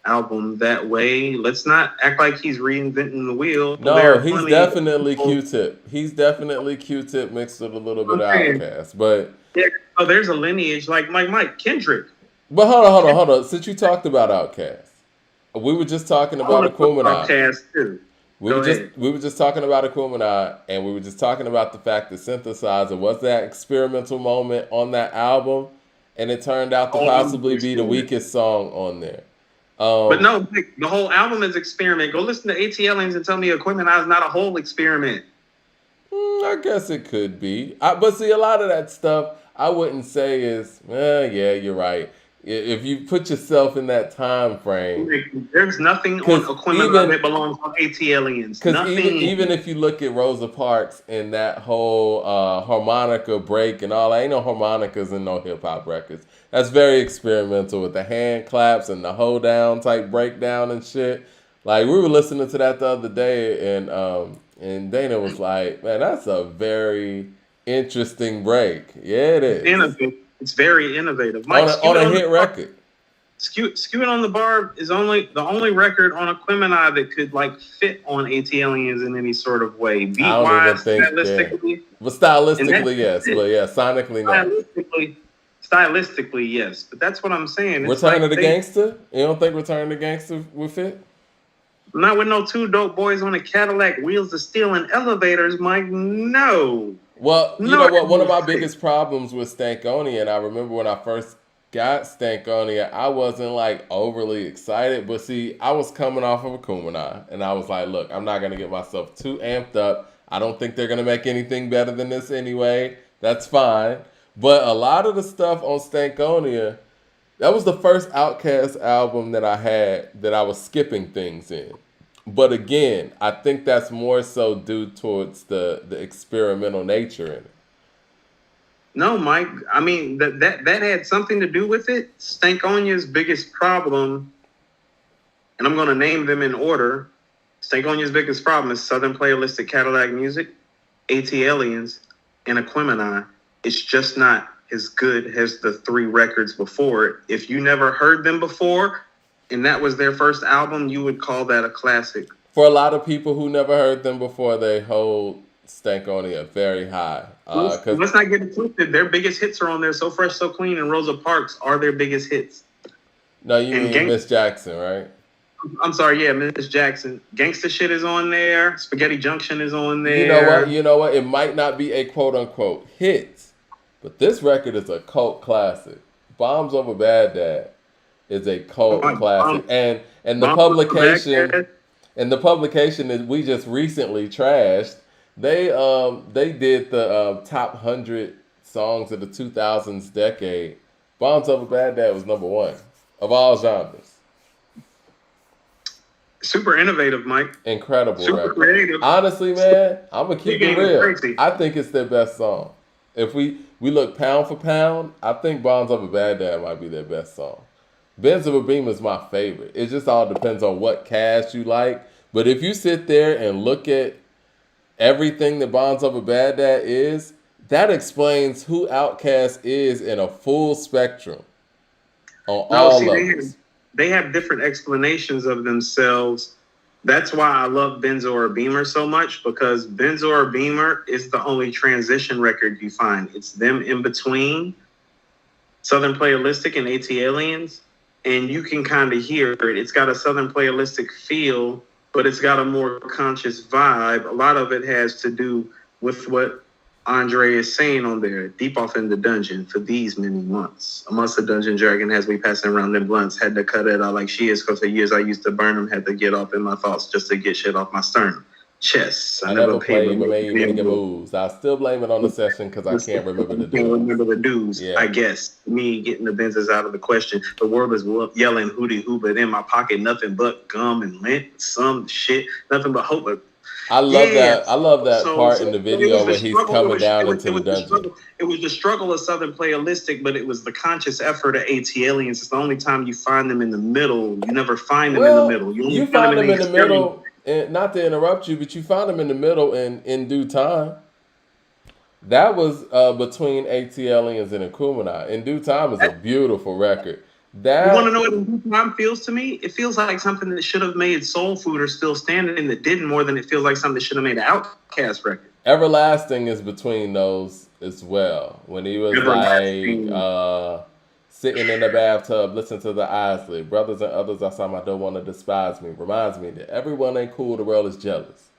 album that way? Let's not act like he's reinventing the wheel. No, he's definitely Q-Tip. He's definitely Q-Tip mixed with a little bit of Outkast. But yeah, there's a lineage like Mike Kendrick. But hold on. Since you talked about Outkast, we were just talking about Aquemini. Outkast too. We were just talking about Aquemini, and we were just talking about the fact that Synthesizer was that experimental moment on that album, and it turned out to possibly be the weakest song on there. But no, the whole album is experiment. Go listen to ATLians and tell me Equipment Eye is not a whole experiment. I guess it could be. But see, a lot of that stuff I wouldn't say is, yeah, you're right. If you put yourself in that time frame, there's nothing on Equipment Eye that belongs on ATLians. Because even if you look at Rosa Parks and that whole harmonica break and all, ain't no harmonicas and no hip hop records. That's very experimental with the hand claps and the hold down type breakdown and shit. Like, we were listening to that the other day, and Dana was like, "Man, that's a very interesting break." Yeah, it is. It's very innovative. Mike, on a hit record. Skewing on the Bar is the only record on Equipment Eye that could like fit on ATLians in any sort of way. Beat wise, stylistically. But stylistically, yes. But yeah, sonically, no. Stylistically, yes. But that's what I'm saying. Return of the Gangster? You don't think Return of the Gangster would fit? Not with no two dope boys on a Cadillac, wheels of steel and elevators, Mike. No. Well, you know what? One of my biggest problems with Stankonia, and I remember when I first got Stankonia, I wasn't like overly excited. But see, I was coming off of a Kumina, and I was like, look, I'm not going to get myself too amped up. I don't think they're going to make anything better than this anyway. That's fine. But a lot of the stuff on Stankonia, that was the first Outkast album that I had that I was skipping things in. But again, I think that's more so due towards the experimental nature in it. No, Mike. I mean, that had something to do with it. Stankonia's biggest problem, and I'm going to name them in order. Stankonia's biggest problem is Southern Playalistic Cadillac Music, ATLians, and Equipment Eye. It's just not as good as the three records before it. If you never heard them before, and that was their first album, you would call that a classic. For a lot of people who never heard them before, they hold Stankonia very high. Let's not get it twisted. Their biggest hits are on there. So Fresh, So Clean, and Rosa Parks are their biggest hits. No, you mean Miss Jackson, right? I'm sorry, yeah, Miss Jackson. Gangsta Shit is on there. Spaghetti Junction is on there. You know what? It might not be a quote-unquote hit, but this record is a cult classic. Bombs Over Bad Dad is a cult classic. And the publication that we just recently trashed, they did the top 100 songs of the 2000s decade. Bombs Over Bad Dad was number one of all genres. Super innovative, Mike. Incredible Super record. Creative. Honestly, man, I'm going to keep it real. I think it's their best song. If we look pound for pound, I think Bombs Over Bad Dad might be their best song. Benz of a Beam is my favorite. It just all depends on what cast you like. But if you sit there and look at everything that Bombs Over Bad Dad is, that explains who Outkast is in a full spectrum on all levels. They have different explanations of themselves. That's why I love Benzo or Beamer so much, because Benzo or Beamer is the only transition record you find. It's them in between Southern Playalistic and ATLians, and you can kind of hear it. It's got a Southern Playalistic feel, but it's got a more conscious vibe. A lot of it has to do with what Andre is saying on there. Deep off in the dungeon for these many months. Amongst the dungeon dragon has me passing around them blunts. Had to cut it out like she is, because for years I used to burn them. Had to get off in my thoughts just to get shit off my sternum. Chess. I never played made moves. I still blame it on the session because I can't remember the dudes. Can't remember the dudes. Yeah. I guess me getting the Benzes out of the question. The world is yelling hootie hoo, but in my pocket nothing but gum and lint. Some shit, nothing but hope. I love that. I love that part in the video where he's coming down into the dungeon. It was the struggle of Southern Playalistic, but it was the conscious effort of ATLians. It's the only time you find them in the middle. You never find them in the middle. You find them in the middle. And not to interrupt you, but you found them in the middle in due time. That was between ATLians and Equipment. In Due Time is a beautiful record. You want to know what In Due Time feels to me? It feels like something that should have made Soul Food or Still Standing and that didn't, more than it feels like something that should have made an Outkast record. Everlasting is between those as well. When he was like sitting in the bathtub, listen to the Isley. Brothers and others outside my door want to despise me. Reminds me that everyone ain't cool, the world is jealous.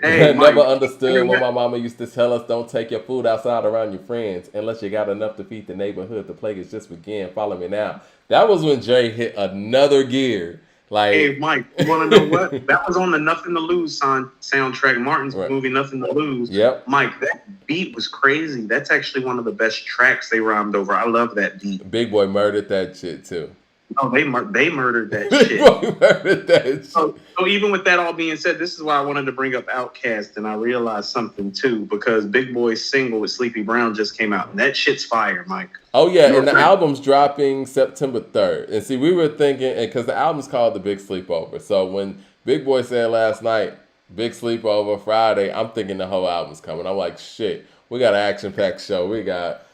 Hey, Never Mike. understood when my mama used to tell us, don't take your food outside around your friends unless you got enough to feed the neighborhood. The plague has just began. Follow me now. That was when Dre hit another gear. Like, Hey, Mike, you want to know what? That was on the Nothing to Lose soundtrack, Martin's Right. movie, Nothing to Lose. Yep. Mike, that beat was crazy. That's actually one of the best tracks they rhymed over. I love that beat. Big Boy murdered that shit too. Oh, they murdered that Big shit. Boy murdered that shit. So even with that all being said, this is why I wanted to bring up Outkast, and I realized something too, because Big Boy's single with Sleepy Brown just came out, and that shit's fire, Mike. Oh yeah, and the right. album's dropping September 3rd. And see, we were thinking, because the album's called The Big Sleepover. So when Big Boy said last night, Big Sleepover Friday, I'm thinking the whole album's coming. I'm like, shit, we got an action-packed show. We got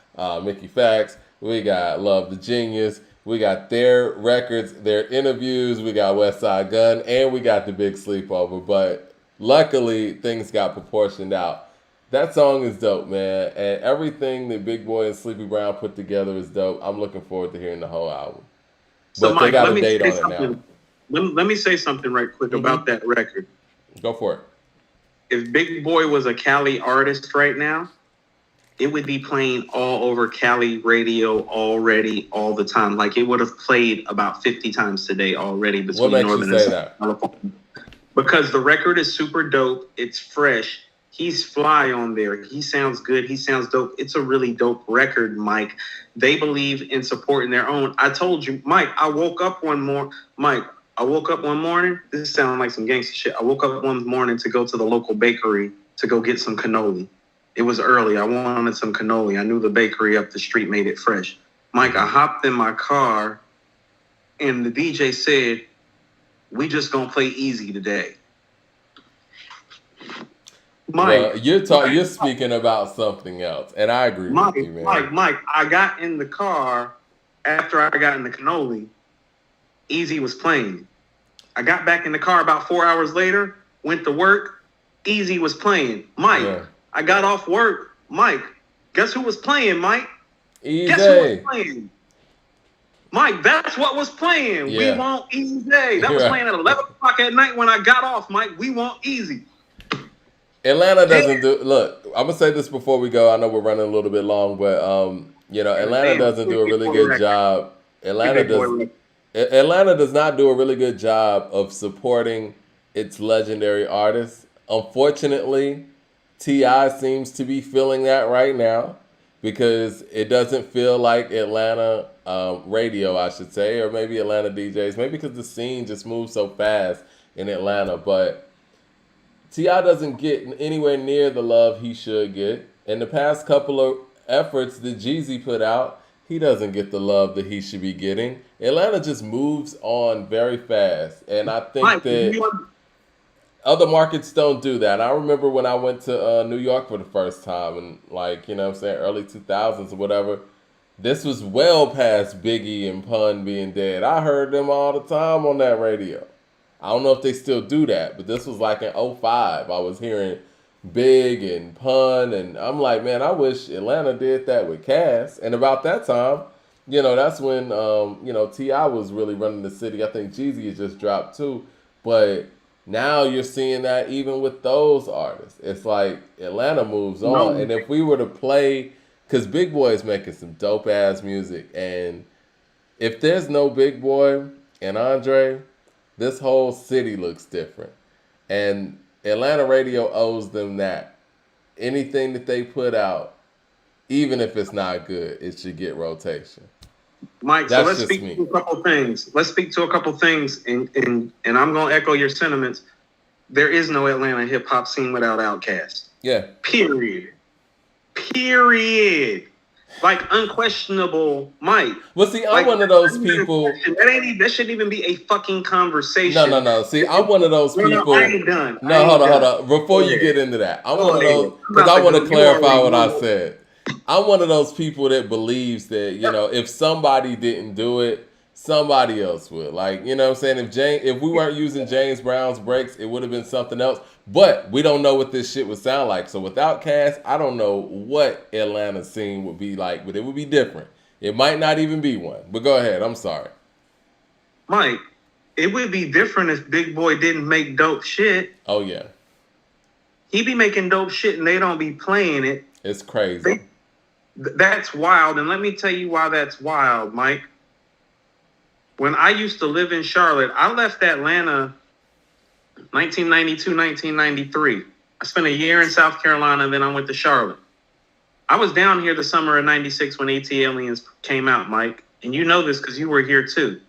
Mickey Factz. We got Love the Genius. We got their records, their interviews. We got West Side Gun, and we got The Big Sleepover. But luckily, things got proportioned out. That song is dope, man. And everything that Big Boy and Sleepy Brown put together is dope. I'm looking forward to hearing the whole album. So, But Mike, they got let a me date say on it something. now. Let me say something right quick about that record. Go for it. If Big Boy was a Cali artist right now, it would be playing all over Cali radio already all the time. Like it would have played about 50 times today already between What makes Northern you and say Southern that? California. Because the record is super dope. It's fresh. He's fly on there. He sounds good. He sounds dope. It's a really dope record, Mike. They believe in supporting their own. I told you, Mike, I woke up one morning. This sounds like some gangster shit. I woke up one morning to go to the local bakery to go get some cannoli. It was early. I wanted some cannoli. I knew the bakery up the street made it fresh. Mike, I hopped in my car and the DJ said, we just gonna play easy today. Mike, Well, you're speaking about something else, and I agree with you, man. Mike, I got in the car after I got in the cannoli. Easy was playing. I got back in the car about 4 hours later, went to work. Easy was playing. Mike, Yeah. I got off work. Mike, guess who was playing, Mike? Easy. Guess who was playing? Mike, that's what was playing. Yeah. We want Easy. That was Right. playing at 11 o'clock at night when I got off, Mike. We want Easy. Atlanta doesn't do. Look, I'm gonna say this before we go. I know we're running a little bit long, but Atlanta doesn't do a really good job. Atlanta does not do a really good job of supporting its legendary artists. Unfortunately, T.I. seems to be feeling that right now because it doesn't feel like Atlanta radio, I should say, or maybe Atlanta DJs, maybe because the scene just moves so fast in Atlanta, but T.I. doesn't get anywhere near the love he should get. In the past couple of efforts that Jeezy put out, he doesn't get the love that he should be getting. Atlanta just moves on very fast, and I think Mike, that other markets don't do that. I remember when I went to New York for the first time, and early 2000s or whatever. This was well past Biggie and Pun being dead. I heard them all the time on that radio. I don't know if they still do that, but this was like in 2005. I was hearing Big and Pun, and I'm like, man, I wish Atlanta did that with Cass. And about that time, that's when, T.I. was really running the city. I think Jeezy had just dropped too. But now you're seeing that even with those artists. It's like Atlanta moves on. And if we were to play, because Big Boy is making some dope-ass music, and if there's no Big Boy and Andre, this whole city looks different. And Atlanta radio owes them that. Anything that they put out, even if it's not good, it should get rotation. Mike, That's so let's just speak me. to a couple things. And I'm going to echo your sentiments. There is no Atlanta hip-hop scene without Outkast. Yeah. Period. Like, unquestionable, Mike. Well, see, I'm Like, one of those people. That shouldn't even be a fucking conversation. No. See, I'm one of those people. No, I ain't done. No, hold on. Before you get into that, I'm one of those, I'm because about I want to to go. clarify You what I already said. I'm one of those people that believes that, if somebody didn't do it, somebody else would. Like, you know what I'm saying? If we weren't using James Brown's breaks, it would have been something else. But we don't know what this shit would sound like. So without Cass, I don't know what Atlanta scene would be like, but it would be different. It might not even be one. But go ahead. I'm sorry. Mike, it would be different if Big Boy didn't make dope shit. Oh, yeah. he be making dope shit and they don't be playing it. It's crazy. That's wild. And let me tell you why that's wild, Mike. When I used to live in Charlotte, I left Atlanta 1992, 1993. I spent a year in South Carolina, and then I went to Charlotte. I was down here the summer of 96 when AT Aliens came out, Mike. And you know this because you were here too.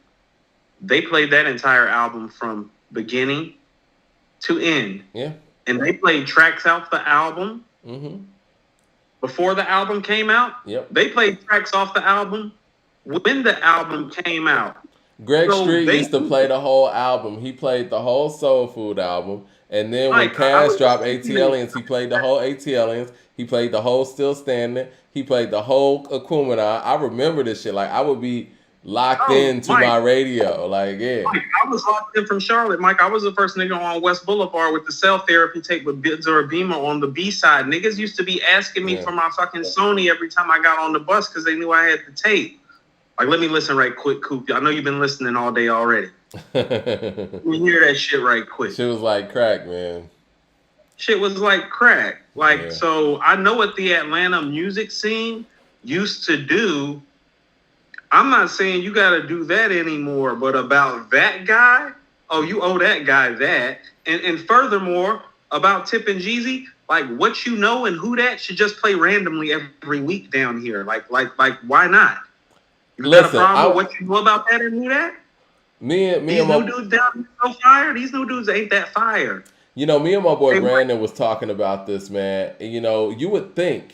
They played that entire album from beginning to end. Yeah. And they played tracks off the album. Mm-hmm. Before the album came out. Yep. They played tracks off the album when the album came out. Greg Street used to play the whole album. He played the whole Soul Food album. And then when Cash dropped AT Aliens, he played the whole AT Aliens. He played the whole Still Standing. He played the whole Akumina. I remember this shit. Like, I would be locked into my radio. Like, yeah. Mike, I was locked in from Charlotte, Mike. I was the first nigga on West Boulevard with the cell therapy tape with Bids or a Beamer on the B-side. Niggas used to be asking me for my fucking Sony every time I got on the bus because they knew I had the tape. Like, let me listen right quick, Coop. I know you've been listening all day already. Let me hear that shit right quick. Shit was like crack, man. Shit was like crack. Like, so I know what the Atlanta music scene used to do. I'm not saying you got to do that anymore, but about that guy, oh, you owe that guy that. And furthermore, about Tip and Jeezy, like what you know and who that should just play randomly every week down here. Like, why not? You got a problem with what you know about that and who that? Me and new dudes down here so fire. These new dudes ain't that fire. You know, me and my boy Brandon was talking about this, man. And, you know, you would think,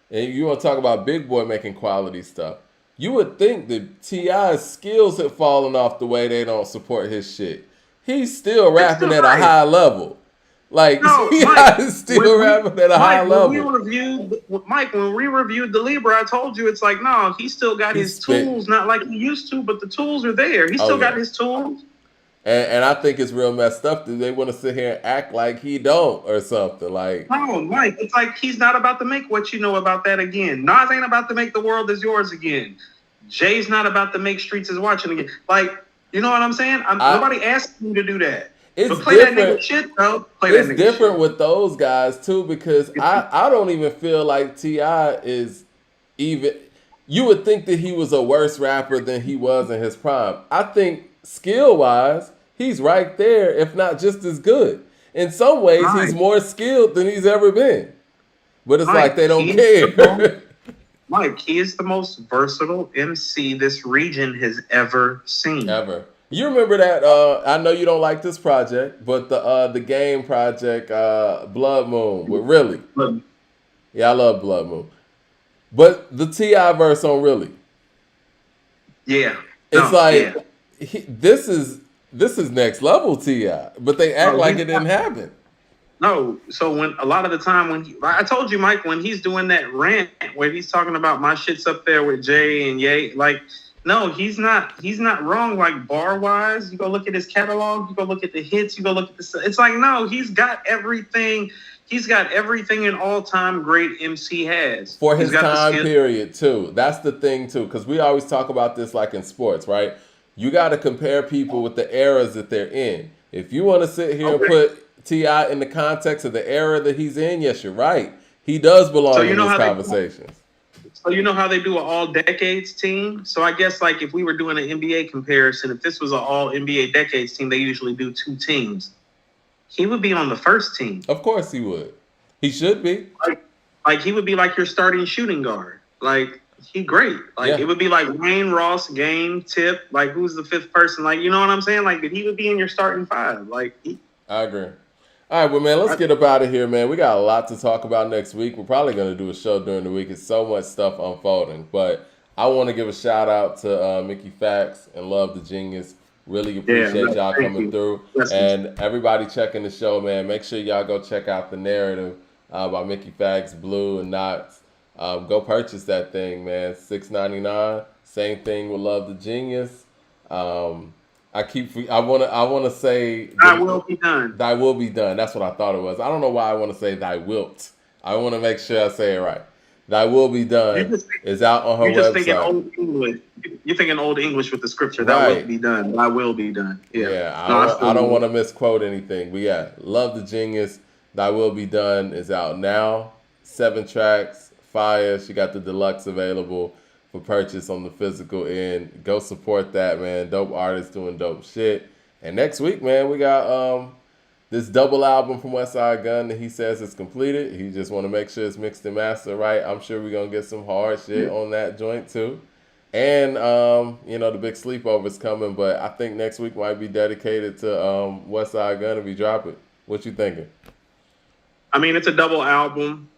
and you want to talk about Big Boy making quality stuff, you would think that T.I.'s skills have fallen off the way they don't support his shit. He's still rapping at a high level. Like, T.I. is still rapping at a high level. When we reviewed the Libra, I told you, it's like, no, he still got his tools, not like he used to, but the tools are there. He still got his tools. And I think it's real messed up that they want to sit here and act like he don't or something. Like, no, Mike, it's like he's not about to make what you know about that again. Nas ain't about to make The World Is Yours again. Jay's not about to make Streets Is Watching again. Like, you know what I'm saying? Nobody asked him to do that. It's but play different. That nigga shit, bro. It's different with those guys too, because I don't even feel like T.I. is even. You would think that he was a worse rapper than he was in his prime. I think skill wise, he's right there, if not just as good. In some ways, he's more skilled than he's ever been. But it's like they don't care. Mike, he is the most versatile MC this region has ever seen. Ever. You remember that? I know you don't like this project, but the game project, Blood Moon, with Really. Yeah, I love Blood Moon. But the T.I. verse on Really. Yeah. It's this is next level T.I. But they act like it didn't happen. No, so when a lot of the time I told you, Mike, when he's doing that rant where he's talking about my shit's up there with Jay and Ye, like. No, he's not wrong. Like bar wise, you go look at his catalog, you go look at the hits, you go look at the. It's like no, he's got everything. He's got everything an all-time great MC has for his time period too. That's the thing too, because we always talk about this like in sports, right? You got to compare people with the eras that they're in. If you want to sit here and put T.I. in the context of the era that he's in, yes, you're right. He does belong in these conversations. So you know how they do an all decades team? So I guess like if we were doing an NBA comparison, if this was an all NBA decades team, they usually do two teams. He would be on the first team. Of course he would. He should be. Like he would be like your starting shooting guard. Like he great. Like it would be like Wayne, Ross, Game, Tip. Like who's the fifth person? Like you know what I'm saying? Like he would be in your starting five. Like I agree. All right, well, man, let's get up out of here, man. We got a lot to talk about next week. We're probably going to do a show during the week. It's so much stuff unfolding. But I want to give a shout out to Mickey Factz and Love the Genius. Really appreciate y'all coming through. And everybody checking the show, man. Make sure y'all go check out The Narrative by Mickey Factz, Blu Nottz. Go purchase that thing, man. $6.99. Same thing with Love the Genius. I want to say Thy will be done. Thy will be done. That's what I thought it was. I don't know why I want to say thy wilt. I want to make sure I say it right. Thy will be done is out on her website. You're just thinking old English. You're thinking old English with the scripture. Thy will be done. Thy will be done. Yeah. I don't want to misquote anything. But yeah, Love the Genius. Thy Will Be Done is out now. 7 tracks, fire. She got the deluxe available for purchase on the physical end. Go support that, man. Dope artists doing dope shit. And next week, man, we got this double album from Westside Gunn that he says is completed. He just want to make sure it's mixed and mastered right. I'm sure we're going to get some hard shit on that joint too. And, the big sleepover's coming, but I think next week might be dedicated to Westside Gunn if we drop it. What you thinking? I mean, it's a double album.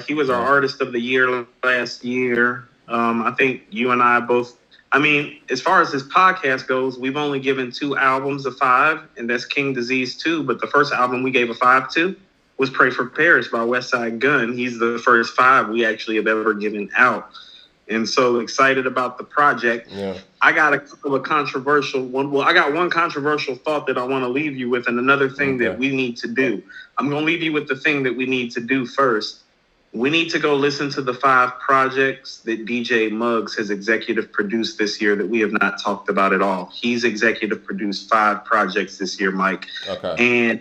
He was our Artist of the Year last year. I think you and I both, as far as this podcast goes, we've only given 2 albums a 5, and that's King Disease 2. But the first album we gave a 5 to was Pray for Paris by Westside Gunn. He's the first 5 we actually have ever given out. And so excited about the project. Yeah. I got a couple of controversial one. Well, I got one controversial thought that I want to leave you with, and another thing that we need to do. I'm going to leave you with the thing that we need to do first. We need to go listen to the 5 projects that DJ Muggs has executive produced this year that we have not talked about at all. He's executive produced 5 projects this year, Mike. Okay.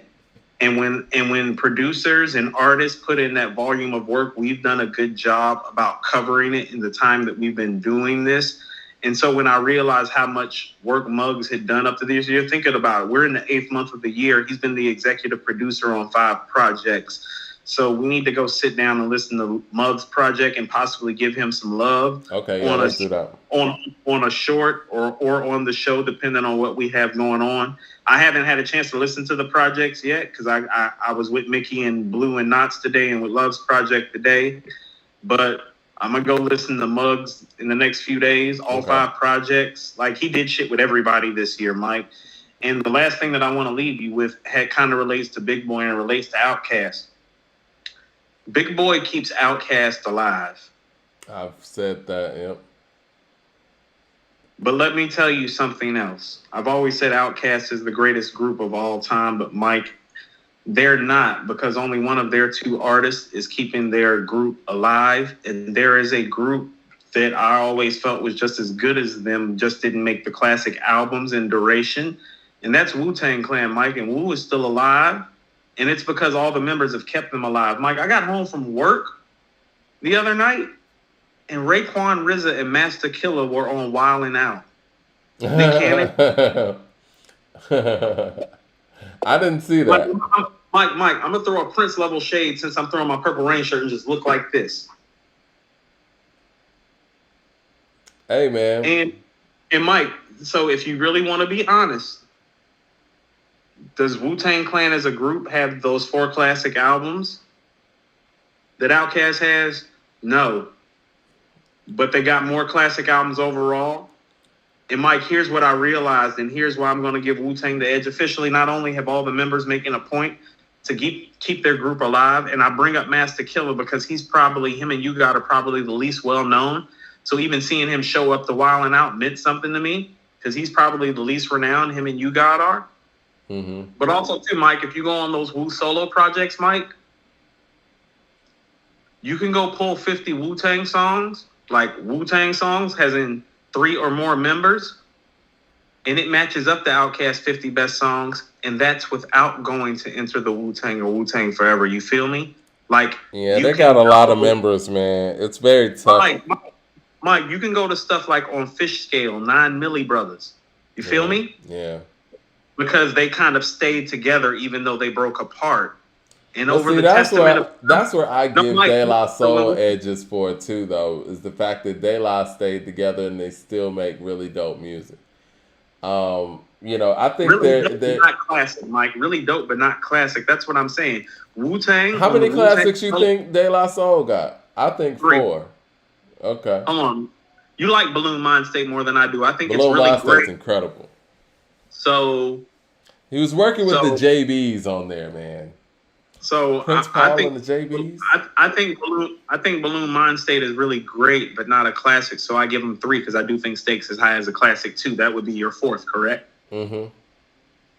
And when producers and artists put in that volume of work, we've done a good job about covering it in the time that we've been doing this. And so when I realized how much work Muggs had done up to this year, thinking about it, we're in the 8th month of the year. He's been the executive producer on 5 projects. So we need to go sit down and listen to Muggs' project and possibly give him some love. Okay, yeah, let's do that. On a short or on the show, depending on what we have going on. I haven't had a chance to listen to the projects yet because I was with Mickey and Blu and Nottz today and with Love's project today. But I'm going to go listen to Muggs in the next few days, all 5 projects. Like, he did shit with everybody this year, Mike. And the last thing that I want to leave you with kind of relates to Big Boy and relates to Outkast. Big Boy keeps Outkast alive. I've said that, yep. But let me tell you something else. I've always said Outkast is the greatest group of all time, but Mike, they're not, because only one of their 2 artists is keeping their group alive. And there is a group that I always felt was just as good as them, just didn't make the classic albums in duration. And that's Wu-Tang Clan, Mike. And Wu is still alive. And it's because all the members have kept them alive. Mike, I got home from work the other night, and Raekwon, RZA, and Master Killer were on Wildin' Out. I didn't see that. Mike, I'm going to throw a Prince level shade since I'm throwing my Purple Rain shirt and just look like this. Hey, man. And Mike, so if you really want to be honest, does Wu-Tang Clan as a group have those 4 classic albums that Outkast has? No. But they got more classic albums overall. And Mike, here's what I realized, and here's why I'm going to give Wu-Tang the edge. Officially, not only have all the members making a point to keep their group alive, and I bring up Master Killer because him and You God are probably the least well-known. So even seeing him show up the Wildin' Out meant something to me because he's probably the least renowned, him and You God are. Mm-hmm. But also, too, Mike, if you go on those Wu solo projects, Mike, you can go pull 50 Wu-Tang songs, like Wu-Tang songs, has in 3 or more members, and it matches up the Outkast 50 best songs, and that's without going to Enter the Wu-Tang or Wu-Tang Forever. You feel me? Like, yeah, they got a lot of members, man. It's very tough. Mike, you can go to stuff like on Fish Scale, 9 Milli Brothers. You feel me? Yeah. Because they kind of stayed together even though they broke apart. And well, see, that's where I give De La Soul edges for it too, though, is the fact that De La stayed together and they still make really dope music. I think really they're not classic, Mike. Really dope, but not classic. That's what I'm saying. Wu-Tang. How many classics you think De La Soul got? I think 3. 4. Okay. You like Balloon Mind State more than I do. I think Balloon it's really Mind great. State's incredible. So he was working with the JBs on there, man. So Prince Paul and the JBs. I think Balloon Mind State is really great, but not a classic. So I give him 3 because I do think Stakes is high as a classic too. That would be your 4th, correct? Mm-hmm.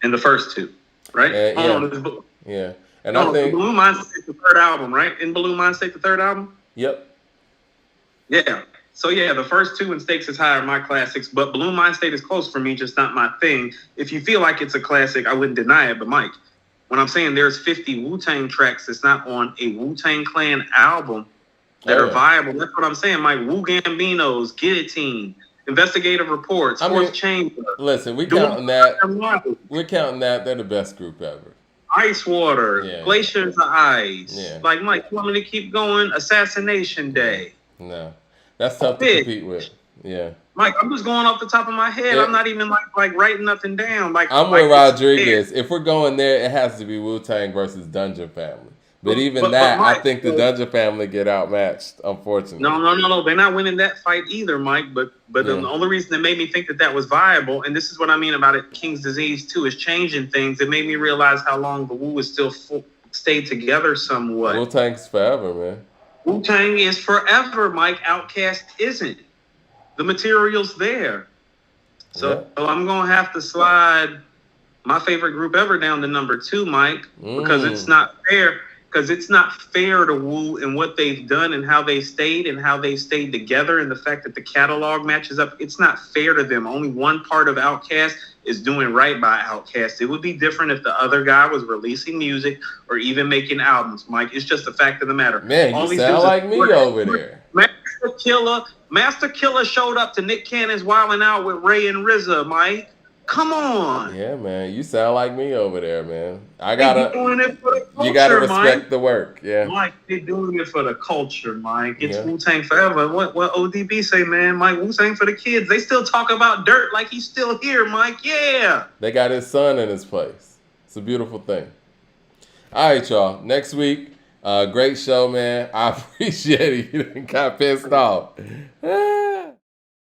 And the first 2, right? Yeah. And I think Balloon Mind State the 3rd album, right? In Balloon Mind State the 3rd album. Yep. Yeah. So, yeah, the first 2 and Stakes is high are my classics, but Balloon Mind State is close for me, just not my thing. If you feel like it's a classic, I wouldn't deny it. But, Mike, when I'm saying there's 50 Wu-Tang tracks that's not on a Wu-Tang Clan album that are viable. That's what I'm saying. Like Wu Gambino's, Guillotine, Investigative Reports, Fourth Chamber. Listen, we're counting that. They're the best group ever. Ice Water, Glaciers of Ice. Yeah. Like, Mike, you want me to keep going? Assassination Day. No. That's tough to compete with. Yeah. Mike, I'm just going off the top of my head. Yeah. I'm not even like writing nothing down. Like I'm with Rodriguez. If we're going there, it has to be Wu-Tang versus Dungeon Family. But even Mike, I think the Dungeon Family get outmatched, unfortunately. No. They're not winning that fight either, Mike. But the only reason that made me think that was viable, and this is what I mean about it, King's Disease 2 is changing things. It made me realize how long the Wu is still stayed together somewhat. Wu-Tang's forever, man. Wu-Tang is forever, Mike. Outkast isn't. The material's there. So I'm going to have to slide my favorite group ever down to number 2, Mike, because it's not fair. Because it's not fair to Wu and what they've done and how they stayed together, and the fact that the catalog matches up. It's not fair to them. Only one part of Outkast is doing right by Outkast. It would be different if the other guy was releasing music or even making albums, Mike. It's just a fact of the matter. Man, you sound like me over there. Master Killer showed up to Nick Cannon's Wildin' Out with Ray and RZA, Mike. Come on. Yeah, man. You sound like me over there, man. They doing it for the culture, you gotta respect Mike. The work. Yeah. Mike, they're doing it for the culture, Mike. It's Wu-Tang forever. What ODB say, man? Mike, Wu-Tang for the kids. They still talk about Dirt like he's still here, Mike. Yeah. They got his son in his place. It's a beautiful thing. All right, y'all. Next week, great show, man. I appreciate it. You got pissed off.